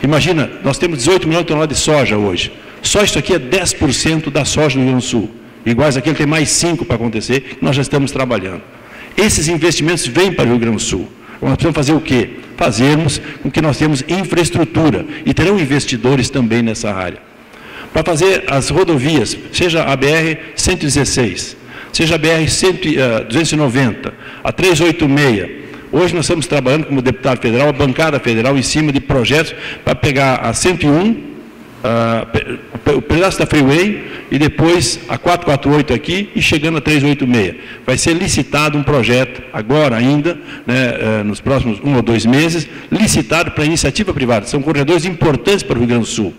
Imagina, nós temos 18 milhões de toneladas de soja hoje. Só isso aqui é 10% da soja do Rio Grande do Sul. Iguais aqui, tem mais 5 para acontecer, que nós já estamos trabalhando. Esses investimentos vêm para o Rio Grande do Sul. Nós precisamos fazer o quê? Fazermos com que nós temos infraestrutura, e terão investidores também nessa área. Para fazer as rodovias, seja a BR-116, seja a BR-290, a 386, hoje nós estamos trabalhando como deputado federal, a bancada federal, em cima de projetos para pegar a 101, o pedaço da Freeway e depois a 448 aqui e chegando a 386. Vai ser licitado um projeto, agora ainda, nos próximos 1 ou 2 meses, licitado para iniciativa privada. São corredores importantes para o Rio Grande do Sul.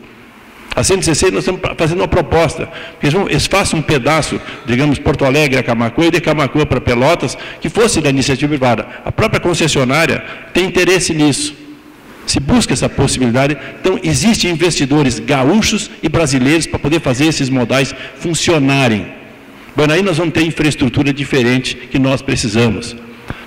A 116 nós estamos fazendo uma proposta, que eles façam um pedaço, digamos, Porto Alegre a Camaquã e de Camaquã para Pelotas, que fosse da iniciativa privada. A própria concessionária tem interesse nisso. Se busca essa possibilidade, então existem investidores gaúchos e brasileiros para poder fazer esses modais funcionarem. Bom, aí nós vamos ter infraestrutura diferente que nós precisamos.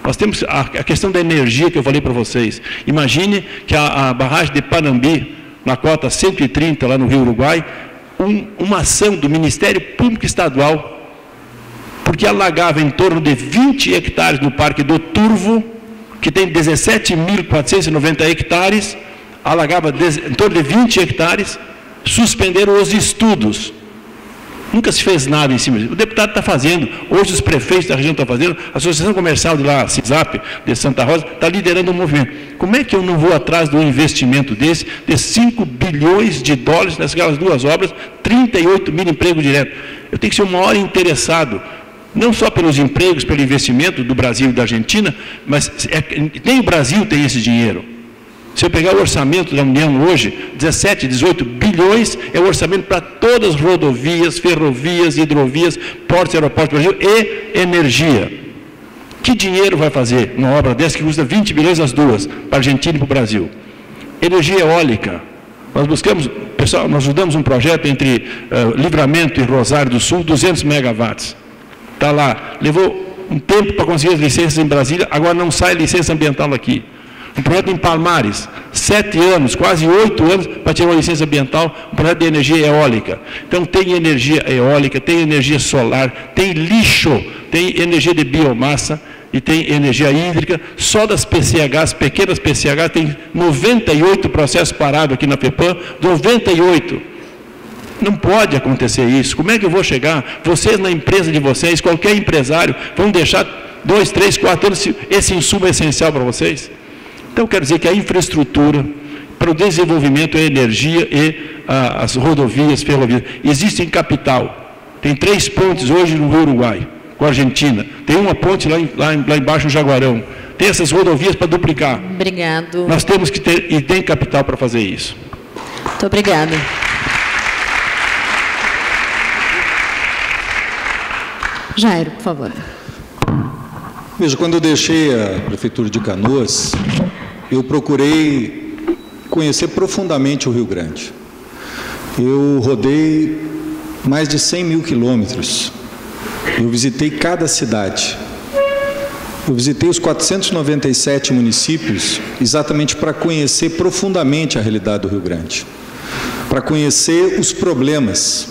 Nós temos a questão da energia que eu falei para vocês. Imagine que a barragem de Panambi, na cota 130 lá no Rio Uruguai, uma ação do Ministério Público Estadual, porque alagava em torno de 20 hectares no Parque do Turvo, que tem 17.490 hectares, alagava em torno de 20 hectares, suspenderam os estudos. Nunca se fez nada em cima disso. O deputado está fazendo, hoje os prefeitos da região estão fazendo, a Associação Comercial de lá, CISAP, de Santa Rosa, está liderando um movimento. Como é que eu não vou atrás de um investimento desse, de 5 bilhões de dólares nessas 2 obras, 38 mil empregos diretos? Eu tenho que ser o maior interessado, não só pelos empregos, pelo investimento do Brasil e da Argentina, mas nem o Brasil tem esse dinheiro. Se eu pegar o orçamento da União hoje, 17, 18 bilhões é o orçamento para todas as rodovias, ferrovias, hidrovias, portos e aeroportos do Brasil e energia. Que dinheiro vai fazer uma obra dessa que custa 20 bilhões as duas, para a Argentina e para o Brasil? Energia eólica. Nós buscamos, pessoal, nós ajudamos um projeto entre Livramento e Rosário do Sul, 200 megawatts. Está lá, levou um tempo para conseguir as licenças em Brasília, agora não sai licença ambiental aqui. Um projeto em Palmares, 7 anos, quase 8 anos para tirar uma licença ambiental, um projeto de energia eólica. Então tem energia eólica, tem energia solar, tem lixo, tem energia de biomassa e tem energia hídrica. Só das PCHs, pequenas PCHs, tem 98 processos parados aqui na FEPAM, 98. Não pode acontecer isso. Como é que eu vou chegar? Vocês na empresa de vocês, qualquer empresário, vão deixar 2, 3, 4 anos esse insumo essencial para vocês? Então, quero dizer que a infraestrutura para o desenvolvimento é energia e as rodovias, ferrovias. Existem capital. Tem 3 pontes hoje no Rio Uruguai, com a Argentina. Tem uma ponte lá embaixo no Jaguarão. Tem essas rodovias para duplicar. Obrigado. Nós temos que ter, e tem capital para fazer isso. Muito obrigada. Jairo, por favor. Veja, quando eu deixei a Prefeitura de Canoas, eu procurei conhecer profundamente o Rio Grande. Eu rodei mais de 100 mil quilômetros. Eu visitei cada cidade. Eu visitei os 497 municípios exatamente para conhecer profundamente a realidade do Rio Grande, para conhecer os problemas,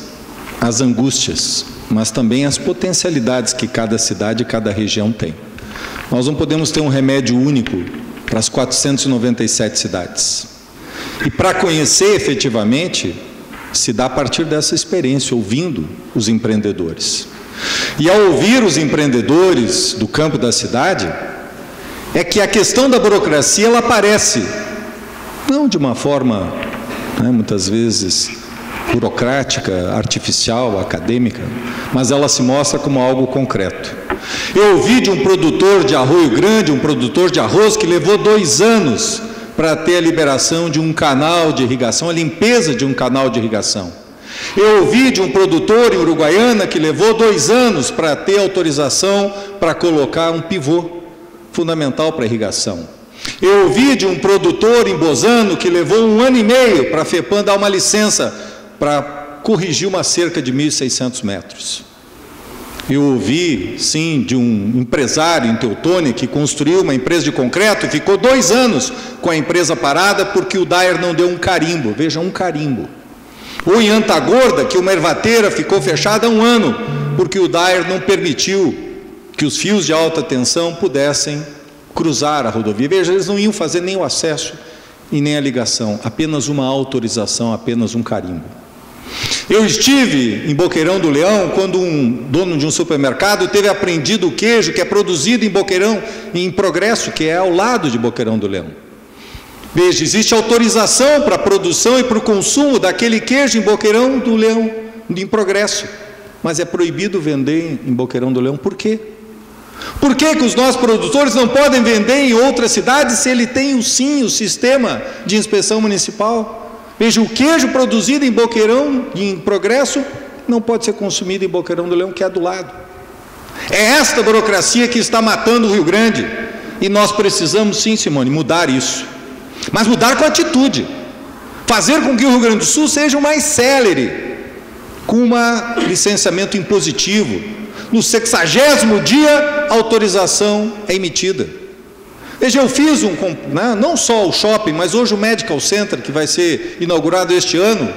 as angústias, mas também as potencialidades que cada cidade e cada região tem. Nós não podemos ter um remédio único para as 497 cidades. E para conhecer efetivamente, se dá a partir dessa experiência, ouvindo os empreendedores. E ao ouvir os empreendedores do campo da cidade, é que a questão da burocracia, ela aparece, não de uma forma, muitas vezes, burocrática, artificial, acadêmica, mas ela se mostra como algo concreto. Eu ouvi de um produtor de Arroio Grande, um produtor de arroz, que levou 2 anos para ter a liberação de um canal de irrigação, a limpeza de um canal de irrigação. Eu ouvi de um produtor em Uruguaiana que levou 2 anos para ter autorização para colocar um pivô fundamental para irrigação. Eu ouvi de um produtor em Bozano que levou 1 ano e meio para a FEPAM dar uma licença para corrigir uma cerca de 1.600 metros. Eu ouvi, sim, de um empresário em Teutônia que construiu uma empresa de concreto e ficou 2 anos com a empresa parada porque o DAER não deu um carimbo. Veja, um carimbo. Ou em Antagorda, que uma ervateira ficou fechada há 1 ano, porque o DAER não permitiu que os fios de alta tensão pudessem cruzar a rodovia. Veja, eles não iam fazer nem o acesso e nem a ligação, apenas uma autorização, apenas um carimbo. Eu estive em Boqueirão do Leão, quando um dono de um supermercado teve apreendido o queijo que é produzido em Boqueirão, em Progresso, que é ao lado de Boqueirão do Leão. Veja, existe autorização para a produção e para o consumo daquele queijo em Boqueirão do Leão, em Progresso, mas é proibido vender em Boqueirão do Leão. Por quê? Por que os nossos produtores não podem vender em outras cidades se ele tem, sim, o sistema de inspeção municipal? Veja, o queijo produzido em Boqueirão, em Progresso, não pode ser consumido em Boqueirão do Leão, que é do lado. É esta burocracia que está matando o Rio Grande, e nós precisamos, sim, Simone, mudar isso. Mas mudar com atitude, fazer com que o Rio Grande do Sul seja o mais célere, com um licenciamento impositivo. No 60º dia, a autorização é emitida. Veja, eu fiz não só o shopping, mas hoje o Medical Center, que vai ser inaugurado este ano,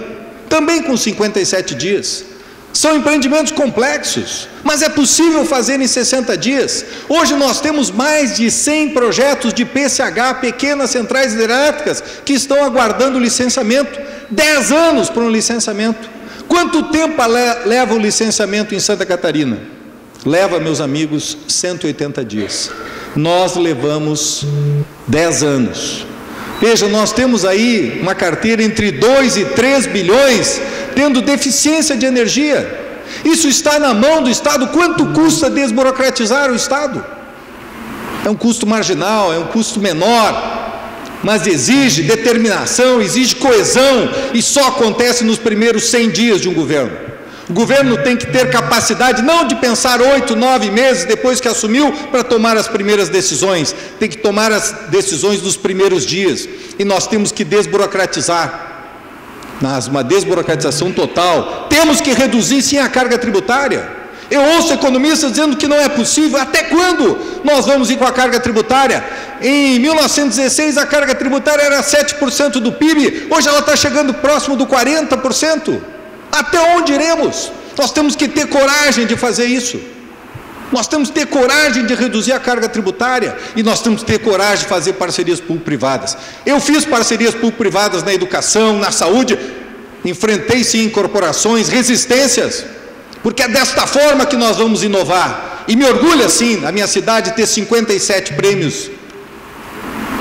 também com 57 dias. São empreendimentos complexos, mas é possível fazer em 60 dias. Hoje nós temos mais de 100 projetos de PCH, pequenas centrais hidrelétricas, que estão aguardando licenciamento. 10 anos para um licenciamento. Quanto tempo leva o licenciamento em Santa Catarina? Leva, meus amigos, 180 dias. Nós levamos 10 anos. Veja, nós temos aí uma carteira entre 2 e 3 bilhões, tendo deficiência de energia. Isso está na mão do Estado. Quanto custa desburocratizar o Estado? É um custo marginal, é um custo menor, mas exige determinação, exige coesão, e só acontece nos primeiros 100 dias de um governo. O governo tem que ter capacidade não de pensar 8, 9 meses depois que assumiu para tomar as primeiras decisões, tem que tomar as decisões dos primeiros dias, e nós temos que desburocratizar, uma desburocratização total. Temos que reduzir, sim, a carga tributária. Eu ouço economistas dizendo que não é possível. Até quando nós vamos ir com a carga tributária? Em 1916 a carga tributária era 7% do PIB, hoje ela está chegando próximo do 40%. Até onde iremos? Nós temos que ter coragem de fazer isso. Nós temos que ter coragem de reduzir a carga tributária, e nós temos que ter coragem de fazer parcerias público-privadas. Eu fiz parcerias público-privadas na educação, na saúde, enfrentei sim incorporações, resistências, porque é desta forma que nós vamos inovar. E me orgulha sim, a minha cidade, ter 57 prêmios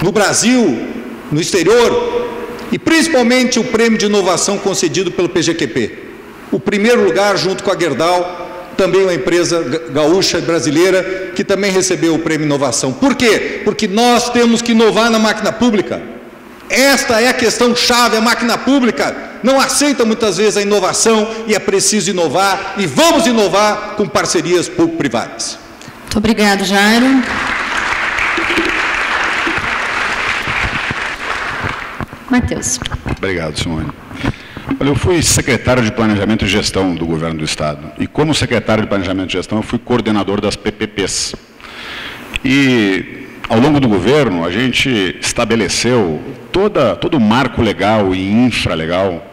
no Brasil, no exterior, e principalmente o prêmio de inovação concedido pelo PGQP. O primeiro lugar, junto com a Gerdau, também uma empresa gaúcha brasileira, que também recebeu o prêmio Inovação. Por quê? Porque nós temos que inovar na máquina pública. Esta é a questão chave. A máquina pública não aceita muitas vezes a inovação, e é preciso inovar, e vamos inovar com parcerias público-privadas. Muito obrigado, Jairo. Matheus. Obrigado, Simone. Olha, eu fui secretário de Planejamento e Gestão do Governo do Estado. E como secretário de Planejamento e Gestão, eu fui coordenador das PPPs. E, ao longo do governo, a gente estabeleceu todo o marco legal e infralegal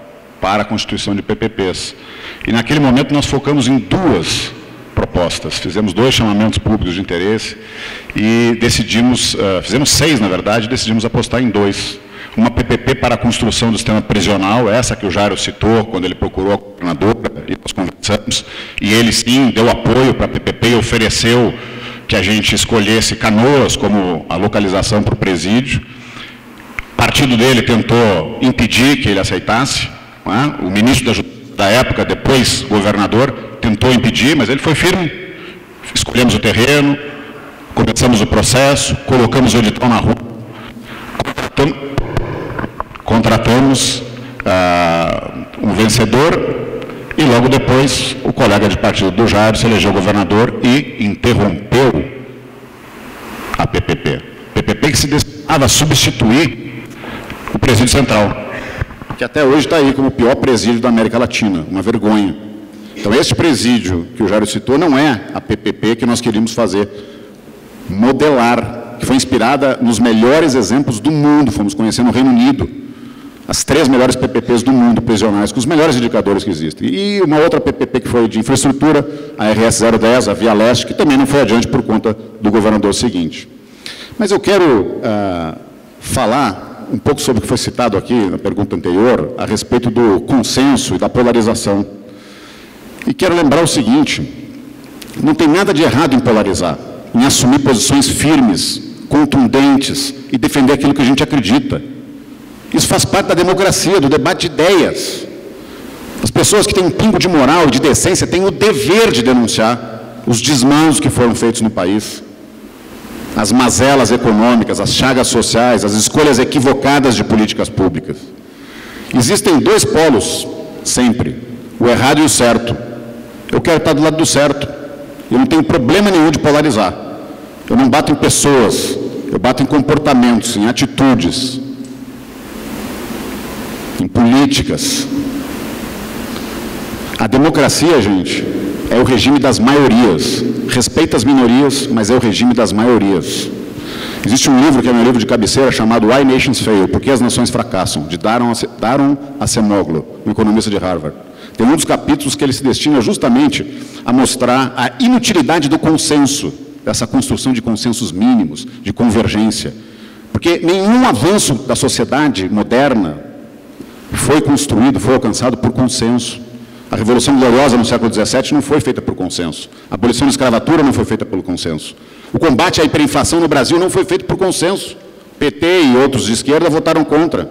para a constituição de PPPs. E, naquele momento, nós focamos em 2 propostas. Fizemos 2 chamamentos públicos de interesse e decidimos, fizemos 6, na verdade, decidimos apostar em 2. Uma PPP para a construção do sistema prisional, essa que o Jairo citou, quando ele procurou a governadora, e nós conversamos, e ele, sim, deu apoio para a PPP e ofereceu que a gente escolhesse Canoas como a localização para o presídio. O partido dele tentou impedir que ele aceitasse, não é? O ministro da época, depois governador, tentou impedir, mas ele foi firme. Escolhemos o terreno, começamos o processo, colocamos o edital na rua, contratamos um vencedor e logo depois o colega de partido do Jairo se elegeu governador e interrompeu a PPP. PPP que se destinava a substituir o presídio central, que até hoje está aí como o pior presídio da América Latina, uma vergonha. Então, este presídio que o Jairo citou não é a PPP que nós queríamos fazer, modelar, que foi inspirada nos melhores exemplos do mundo. Fomos conhecer no Reino Unido as 3 melhores PPPs do mundo prisionais, com os melhores indicadores que existem. E uma outra PPP que foi de infraestrutura, a RS 010, a Via Leste, que também não foi adiante por conta do governador seguinte. Mas eu quero falar um pouco sobre o que foi citado aqui na pergunta anterior, a respeito do consenso e da polarização. E quero lembrar o seguinte: não tem nada de errado em polarizar, em assumir posições firmes, contundentes e defender aquilo que a gente acredita. Isso faz parte da democracia, do debate de ideias. As pessoas que têm um pingo de moral e de decência têm o dever de denunciar os desmandos que foram feitos no país, as mazelas econômicas, as chagas sociais, as escolhas equivocadas de políticas públicas. Existem 2 polos, sempre, o errado e o certo. Eu quero estar do lado do certo. Eu não tenho problema nenhum de polarizar. Eu não bato em pessoas, eu bato em comportamentos, em atitudes, em políticas. A democracia, gente, é o regime das maiorias. Respeita as minorias, mas é o regime das maiorias. Existe um livro que é meu livro de cabeceira, chamado Why Nations Fail, Por que as Nações Fracassam, de Daron Acemoglu, um economista de Harvard. Tem um dos capítulos que ele se destina justamente a mostrar a inutilidade do consenso, dessa construção de consensos mínimos, de convergência. Porque nenhum avanço da sociedade moderna foi construído, foi alcançado por consenso. A Revolução Gloriosa no século XVII não foi feita por consenso. A abolição da escravatura não foi feita pelo consenso. O combate à hiperinflação no Brasil não foi feito por consenso. PT e outros de esquerda votaram contra.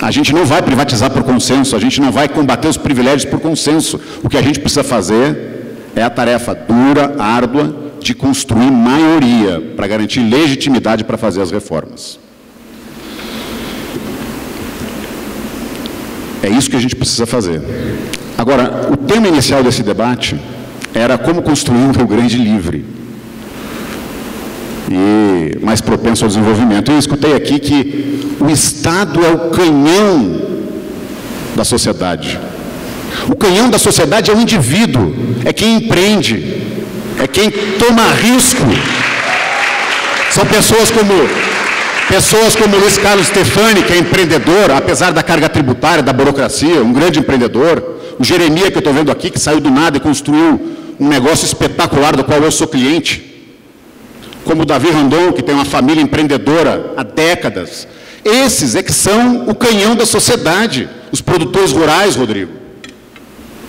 A gente não vai privatizar por consenso, a gente não vai combater os privilégios por consenso. O que a gente precisa fazer é a tarefa dura, árdua, de construir maioria para garantir legitimidade para fazer as reformas. É isso que a gente precisa fazer. Agora, o tema inicial desse debate era como construir um Rio Grande livre e mais propenso ao desenvolvimento. Eu escutei aqui que o Estado é o canhão da sociedade. O canhão da sociedade é o indivíduo, é quem empreende, é quem toma risco. São pessoas como Luiz Carlos Stefani, que é empreendedor, apesar da carga tributária, da burocracia, um grande empreendedor. O Jeremias, que eu estou vendo aqui, que saiu do nada e construiu um negócio espetacular, do qual eu sou cliente. Como o Davi Randon, que tem uma família empreendedora há décadas. Esses é que são o canhão da sociedade. Os produtores rurais, Rodrigo,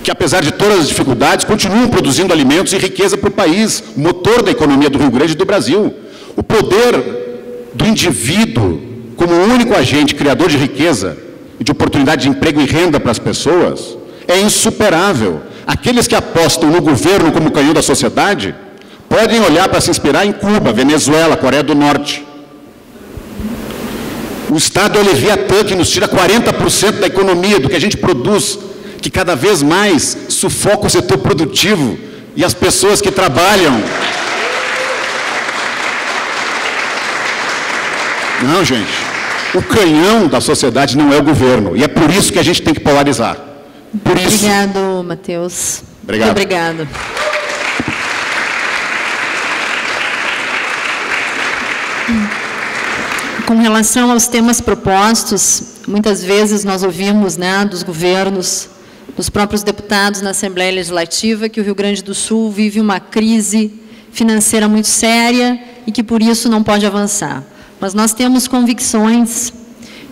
que apesar de todas as dificuldades, continuam produzindo alimentos e riqueza para o país, o motor da economia do Rio Grande e do Brasil. O poder do indivíduo como único agente criador de riqueza e de oportunidade de emprego e renda para as pessoas é insuperável. Aqueles que apostam no governo como canhão da sociedade podem olhar para se inspirar em Cuba, Venezuela, Coreia do Norte. O Estado é o Leviatã, que nos tira 40% da economia, do que a gente produz, que cada vez mais sufoca o setor produtivo e as pessoas que trabalham. Não, gente, o canhão da sociedade não é o governo, e é por isso que a gente tem que polarizar. Por isso. Obrigado, Matheus. Obrigado. Muito obrigado. Com relação aos temas propostos, muitas vezes nós ouvimos, né, dos governos, dos próprios deputados na Assembleia Legislativa, que o Rio Grande do Sul vive uma crise financeira muito séria e que, por isso, não pode avançar. Mas nós temos convicções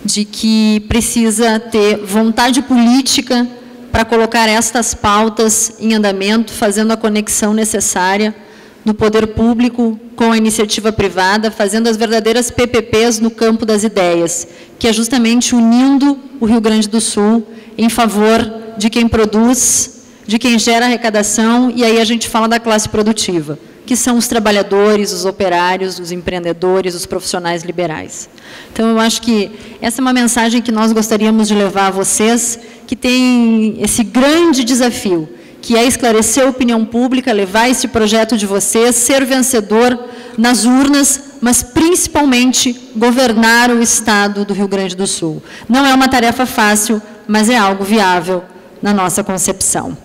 de que precisa ter vontade política para colocar estas pautas em andamento, fazendo a conexão necessária do poder público com a iniciativa privada, fazendo as verdadeiras PPPs no campo das ideias, que é justamente unindo o Rio Grande do Sul em favor de quem produz, de quem gera arrecadação, e aí a gente fala da classe produtiva, que são os trabalhadores, os operários, os empreendedores, os profissionais liberais. Então, eu acho que essa é uma mensagem que nós gostaríamos de levar a vocês, que tem esse grande desafio, que é esclarecer a opinião pública, levar esse projeto de vocês, ser vencedor nas urnas, mas principalmente governar o Estado do Rio Grande do Sul. Não é uma tarefa fácil, mas é algo viável na nossa concepção.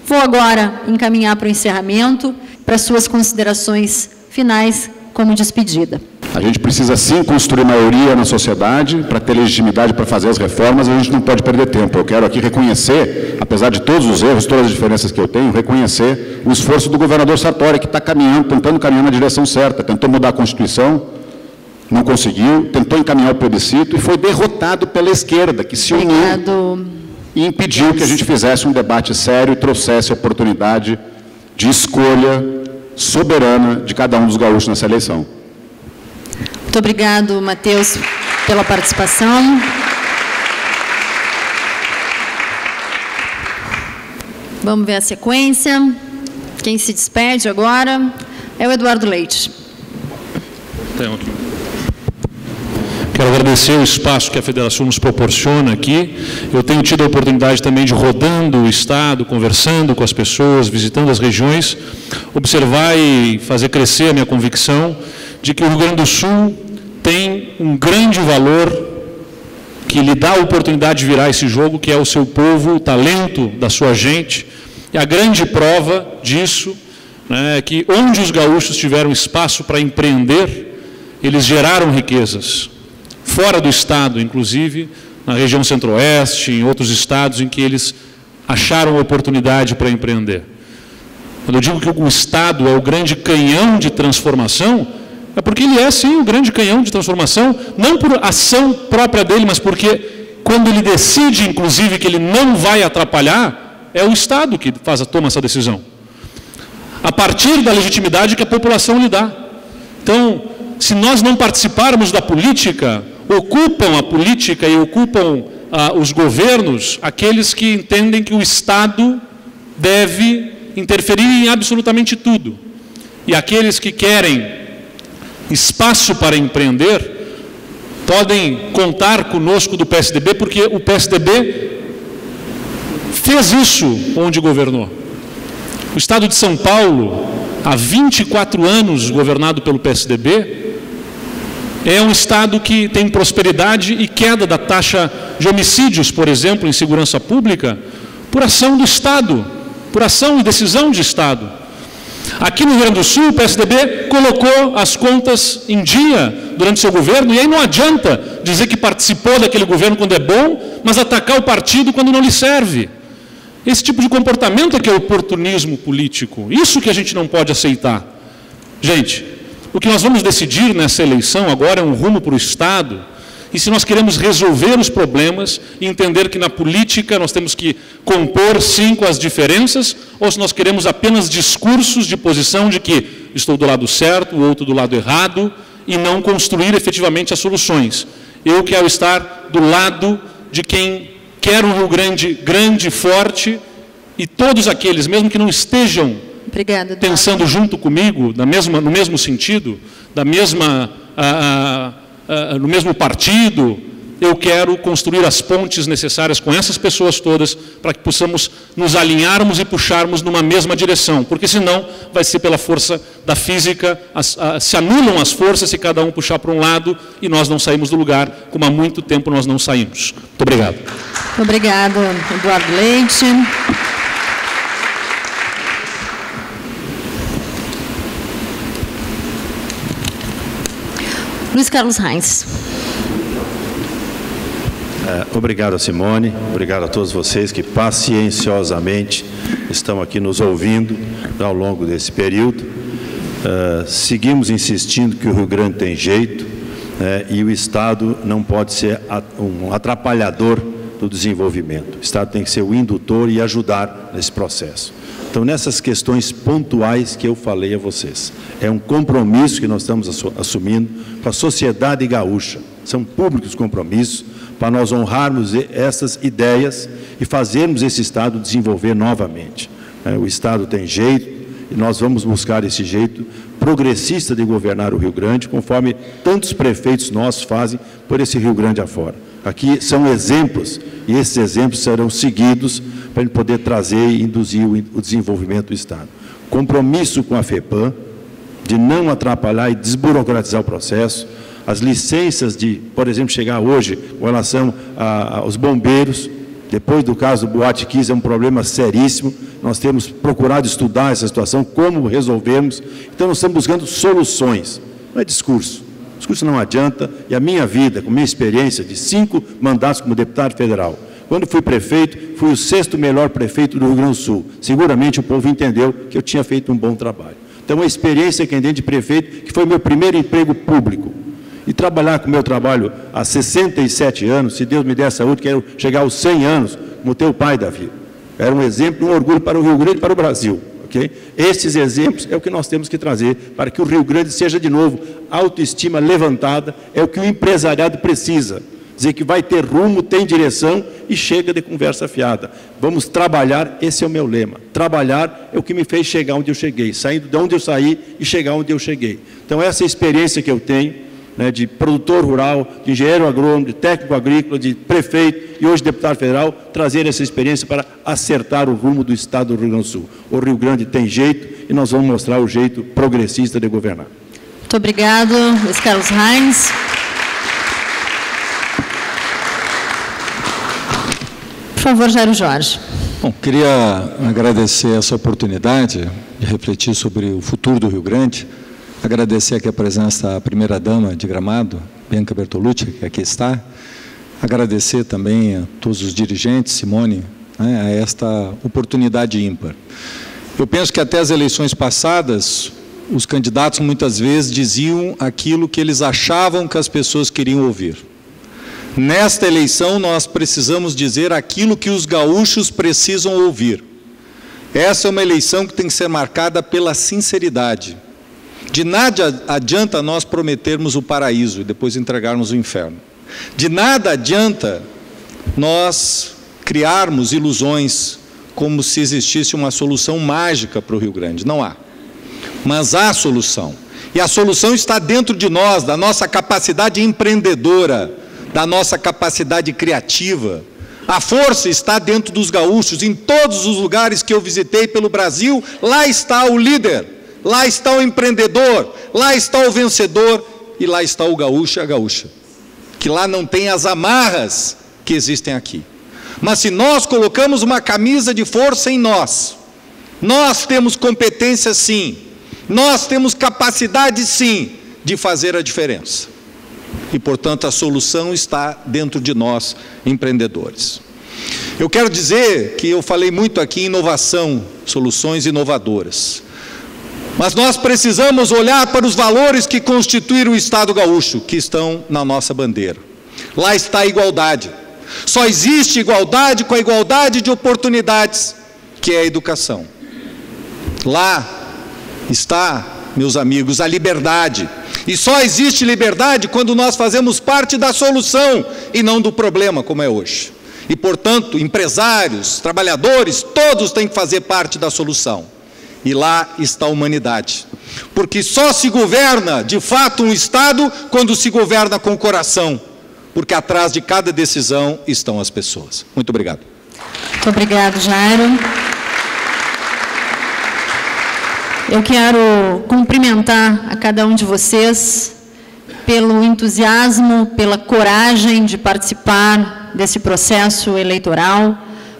Vou agora encaminhar para o encerramento, para suas considerações finais como despedida. A gente precisa sim construir maioria na sociedade para ter legitimidade para fazer as reformas, a gente não pode perder tempo. Eu quero aqui reconhecer, apesar de todos os erros, todas as diferenças que eu tenho, reconhecer o esforço do governador Sartori, que está caminhando, tentando caminhar na direção certa, tentou mudar a Constituição, não conseguiu, tentou encaminhar o plebiscito e foi derrotado pela esquerda, que se uniu e impediu que a gente fizesse um debate sério e trouxesse a oportunidade de escolha soberana de cada um dos gaúchos nessa eleição. Muito obrigado, Matheus, pela participação. Vamos ver a sequência. Quem se despede agora é o Eduardo Leite. Quero agradecer o espaço que a Federação nos proporciona aqui. Eu tenho tido a oportunidade também de, rodando o Estado, conversando com as pessoas, visitando as regiões, observar e fazer crescer a minha convicção de que o Rio Grande do Sul tem um grande valor que lhe dá a oportunidade de virar esse jogo, que é o seu povo, o talento da sua gente. E a grande prova disso, né, é que onde os gaúchos tiveram espaço para empreender, eles geraram riquezas. Fora do Estado, inclusive, na região centro-oeste, em outros estados em que eles acharam oportunidade para empreender. Quando eu digo que o Estado é o grande canhão de transformação, é porque ele é, sim, o grande canhão de transformação, não por ação própria dele, mas porque, quando ele decide, inclusive, que ele não vai atrapalhar, é o Estado que toma essa decisão. A partir da legitimidade que a população lhe dá. Então, se nós não participarmos da política, ocupam a política e ocupam os governos aqueles que entendem que o Estado deve interferir em absolutamente tudo. E aqueles que querem espaço para empreender podem contar conosco do PSDB, porque o PSDB fez isso onde governou. O Estado de São Paulo, há 24 anos governado pelo PSDB, é um Estado que tem prosperidade e queda da taxa de homicídios, por exemplo, em segurança pública, por ação do Estado, por ação e decisão de Estado. Aqui no Rio Grande do Sul, o PSDB colocou as contas em dia durante seu governo, e aí não adianta dizer que participou daquele governo quando é bom, mas atacar o partido quando não lhe serve. Esse tipo de comportamento é que é oportunismo político. Isso que a gente não pode aceitar. Gente, o que nós vamos decidir nessa eleição agora é um rumo para o Estado, e se nós queremos resolver os problemas e entender que na política nós temos que compor, sim, com as diferenças, ou se nós queremos apenas discursos de posição de que estou do lado certo, o outro do lado errado, e não construir efetivamente as soluções. Eu quero estar do lado de quem quer um Rio Grande grande, forte, e todos aqueles, mesmo que não estejam pensando junto comigo, no mesmo sentido, no mesmo partido, eu quero construir as pontes necessárias com essas pessoas todas para que possamos nos alinharmos e puxarmos numa mesma direção, porque senão vai ser pela força da física, se anulam as forças se cada um puxar para um lado e nós não saímos do lugar, como há muito tempo nós não saímos. Muito obrigado. Muito obrigado, Eduardo Leite. Luiz Carlos Reins. Obrigado, Simone. Obrigado a todos vocês que pacienciosamente estão aqui nos ouvindo ao longo desse período. Seguimos insistindo que o Rio Grande tem jeito, e o Estado não pode ser um atrapalhador do desenvolvimento. O Estado tem que ser o indutor e ajudar nesse processo. Então, nessas questões pontuais que eu falei a vocês, é um compromisso que nós estamos assumindo com a sociedade gaúcha. São públicos compromissos para nós honrarmos essas ideias e fazermos esse Estado desenvolver novamente. O Estado tem jeito e nós vamos buscar esse jeito progressista de governar o Rio Grande, conforme tantos prefeitos nossos fazem por esse Rio Grande afora. Aqui são exemplos, e esses exemplos serão seguidos para a gente poder trazer e induzir o desenvolvimento do Estado. Compromisso com a FEPAM, de não atrapalhar e desburocratizar o processo, as licenças de, por exemplo, chegar hoje com relação aos bombeiros, depois do caso do Boate Kiss, é um problema seríssimo, nós temos procurado estudar essa situação, como resolvermos, então nós estamos buscando soluções, não é discurso. Discurso não adianta, e a minha vida, com minha experiência de 5 mandatos como deputado federal, quando fui prefeito, fui o 6º melhor prefeito do Rio Grande do Sul. Seguramente o povo entendeu que eu tinha feito um bom trabalho. Então, a experiência que eu tenho de prefeito, que foi meu primeiro emprego público, e trabalhar com o meu trabalho há 67 anos, se Deus me der saúde, quero chegar aos 100 anos, como teu pai, Davi. Era um exemplo, um orgulho para o Rio Grande e para o Brasil. Okay? Esses exemplos é o que nós temos que trazer para que o Rio Grande seja, de novo, autoestima levantada, é o que o empresariado precisa. Dizer que vai ter rumo, tem direção e chega de conversa fiada. Vamos trabalhar, esse é o meu lema. Trabalhar é o que me fez chegar onde eu cheguei, saindo de onde eu saí e chegar onde eu cheguei. Então, essa experiência que eu tenho, de produtor rural, de engenheiro agrônomo, de técnico agrícola, de prefeito e hoje deputado federal, trazer essa experiência para acertar o rumo do Estado do Rio Grande do Sul. O Rio Grande tem jeito e nós vamos mostrar o jeito progressista de governar. Muito obrigado, Luiz Carlos Reins. Por favor, Jairo Jorge. Bom, queria agradecer essa oportunidade de refletir sobre o futuro do Rio Grande. Agradecer aqui a presença da primeira-dama de Gramado, Bianca Bertolucci, que aqui está. Agradecer também a todos os dirigentes, Simone, a esta oportunidade ímpar. Eu penso que até as eleições passadas, os candidatos muitas vezes diziam aquilo que eles achavam que as pessoas queriam ouvir. Nesta eleição, nós precisamos dizer aquilo que os gaúchos precisam ouvir. Essa é uma eleição que tem que ser marcada pela sinceridade. De nada adianta nós prometermos o paraíso e depois entregarmos o inferno. De nada adianta nós criarmos ilusões como se existisse uma solução mágica para o Rio Grande. Não há. Mas há solução. E a solução está dentro de nós, da nossa capacidade empreendedora, da nossa capacidade criativa. A força está dentro dos gaúchos. Em todos os lugares que eu visitei pelo Brasil, lá está o líder, lá está o empreendedor, lá está o vencedor e lá está o gaúcho e a gaúcha. Que lá não tem as amarras que existem aqui. Mas se nós colocamos uma camisa de força em nós, nós temos competência sim, nós temos capacidade sim de fazer a diferença. E, portanto, a solução está dentro de nós, empreendedores. Eu quero dizer que eu falei muito aqui em inovação, soluções inovadoras. Mas nós precisamos olhar para os valores que constituem o Estado gaúcho, que estão na nossa bandeira. Lá está a igualdade. Só existe igualdade com a igualdade de oportunidades, que é a educação. Lá está, meus amigos, a liberdade. E só existe liberdade quando nós fazemos parte da solução e não do problema, como é hoje. E, portanto, empresários, trabalhadores, todos têm que fazer parte da solução. E lá está a humanidade. Porque só se governa, de fato, um Estado quando se governa com o coração. Porque atrás de cada decisão estão as pessoas. Muito obrigado. Muito obrigado, Jairo. Eu quero cumprimentar a cada um de vocês pelo entusiasmo, pela coragem de participar desse processo eleitoral,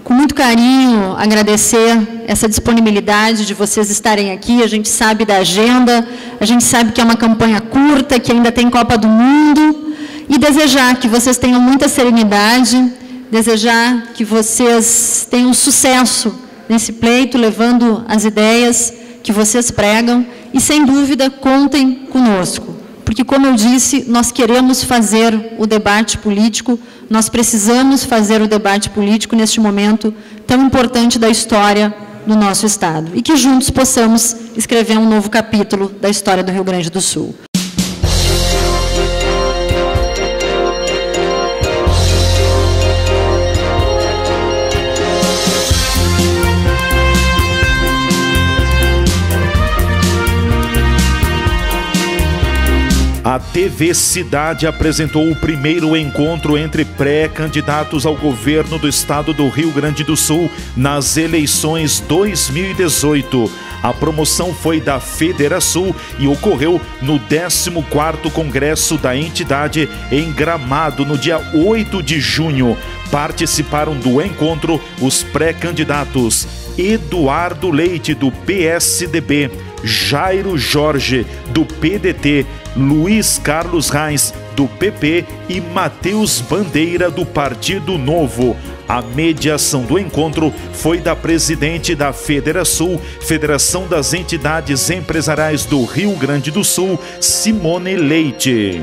com muito carinho, agradecer essa disponibilidade de vocês estarem aqui. A gente sabe da agenda, a gente sabe que é uma campanha curta, que ainda tem Copa do Mundo, e desejar que vocês tenham muita serenidade, desejar que vocês tenham sucesso nesse pleito, levando as ideias que vocês pregam, e, sem dúvida, contem conosco. Porque, como eu disse, nós queremos fazer o debate político, nós precisamos fazer o debate político neste momento tão importante da história do nosso Estado. E que juntos possamos escrever um novo capítulo da história do Rio Grande do Sul. A TV Cidade apresentou o primeiro encontro entre pré-candidatos ao governo do estado do Rio Grande do Sul nas eleições 2018. A promoção foi da Federação e ocorreu no 14º Congresso da entidade em Gramado, no dia 8 de junho. Participaram do encontro os pré-candidatos Eduardo Leite, do PSDB, Jairo Jorge, do PDT, Luiz Carlos Reis, do PP e Matheus Bandeira, do Partido Novo. A mediação do encontro foi da presidente da Federação, Federação das Entidades Empresariais do Rio Grande do Sul, Simone Leite.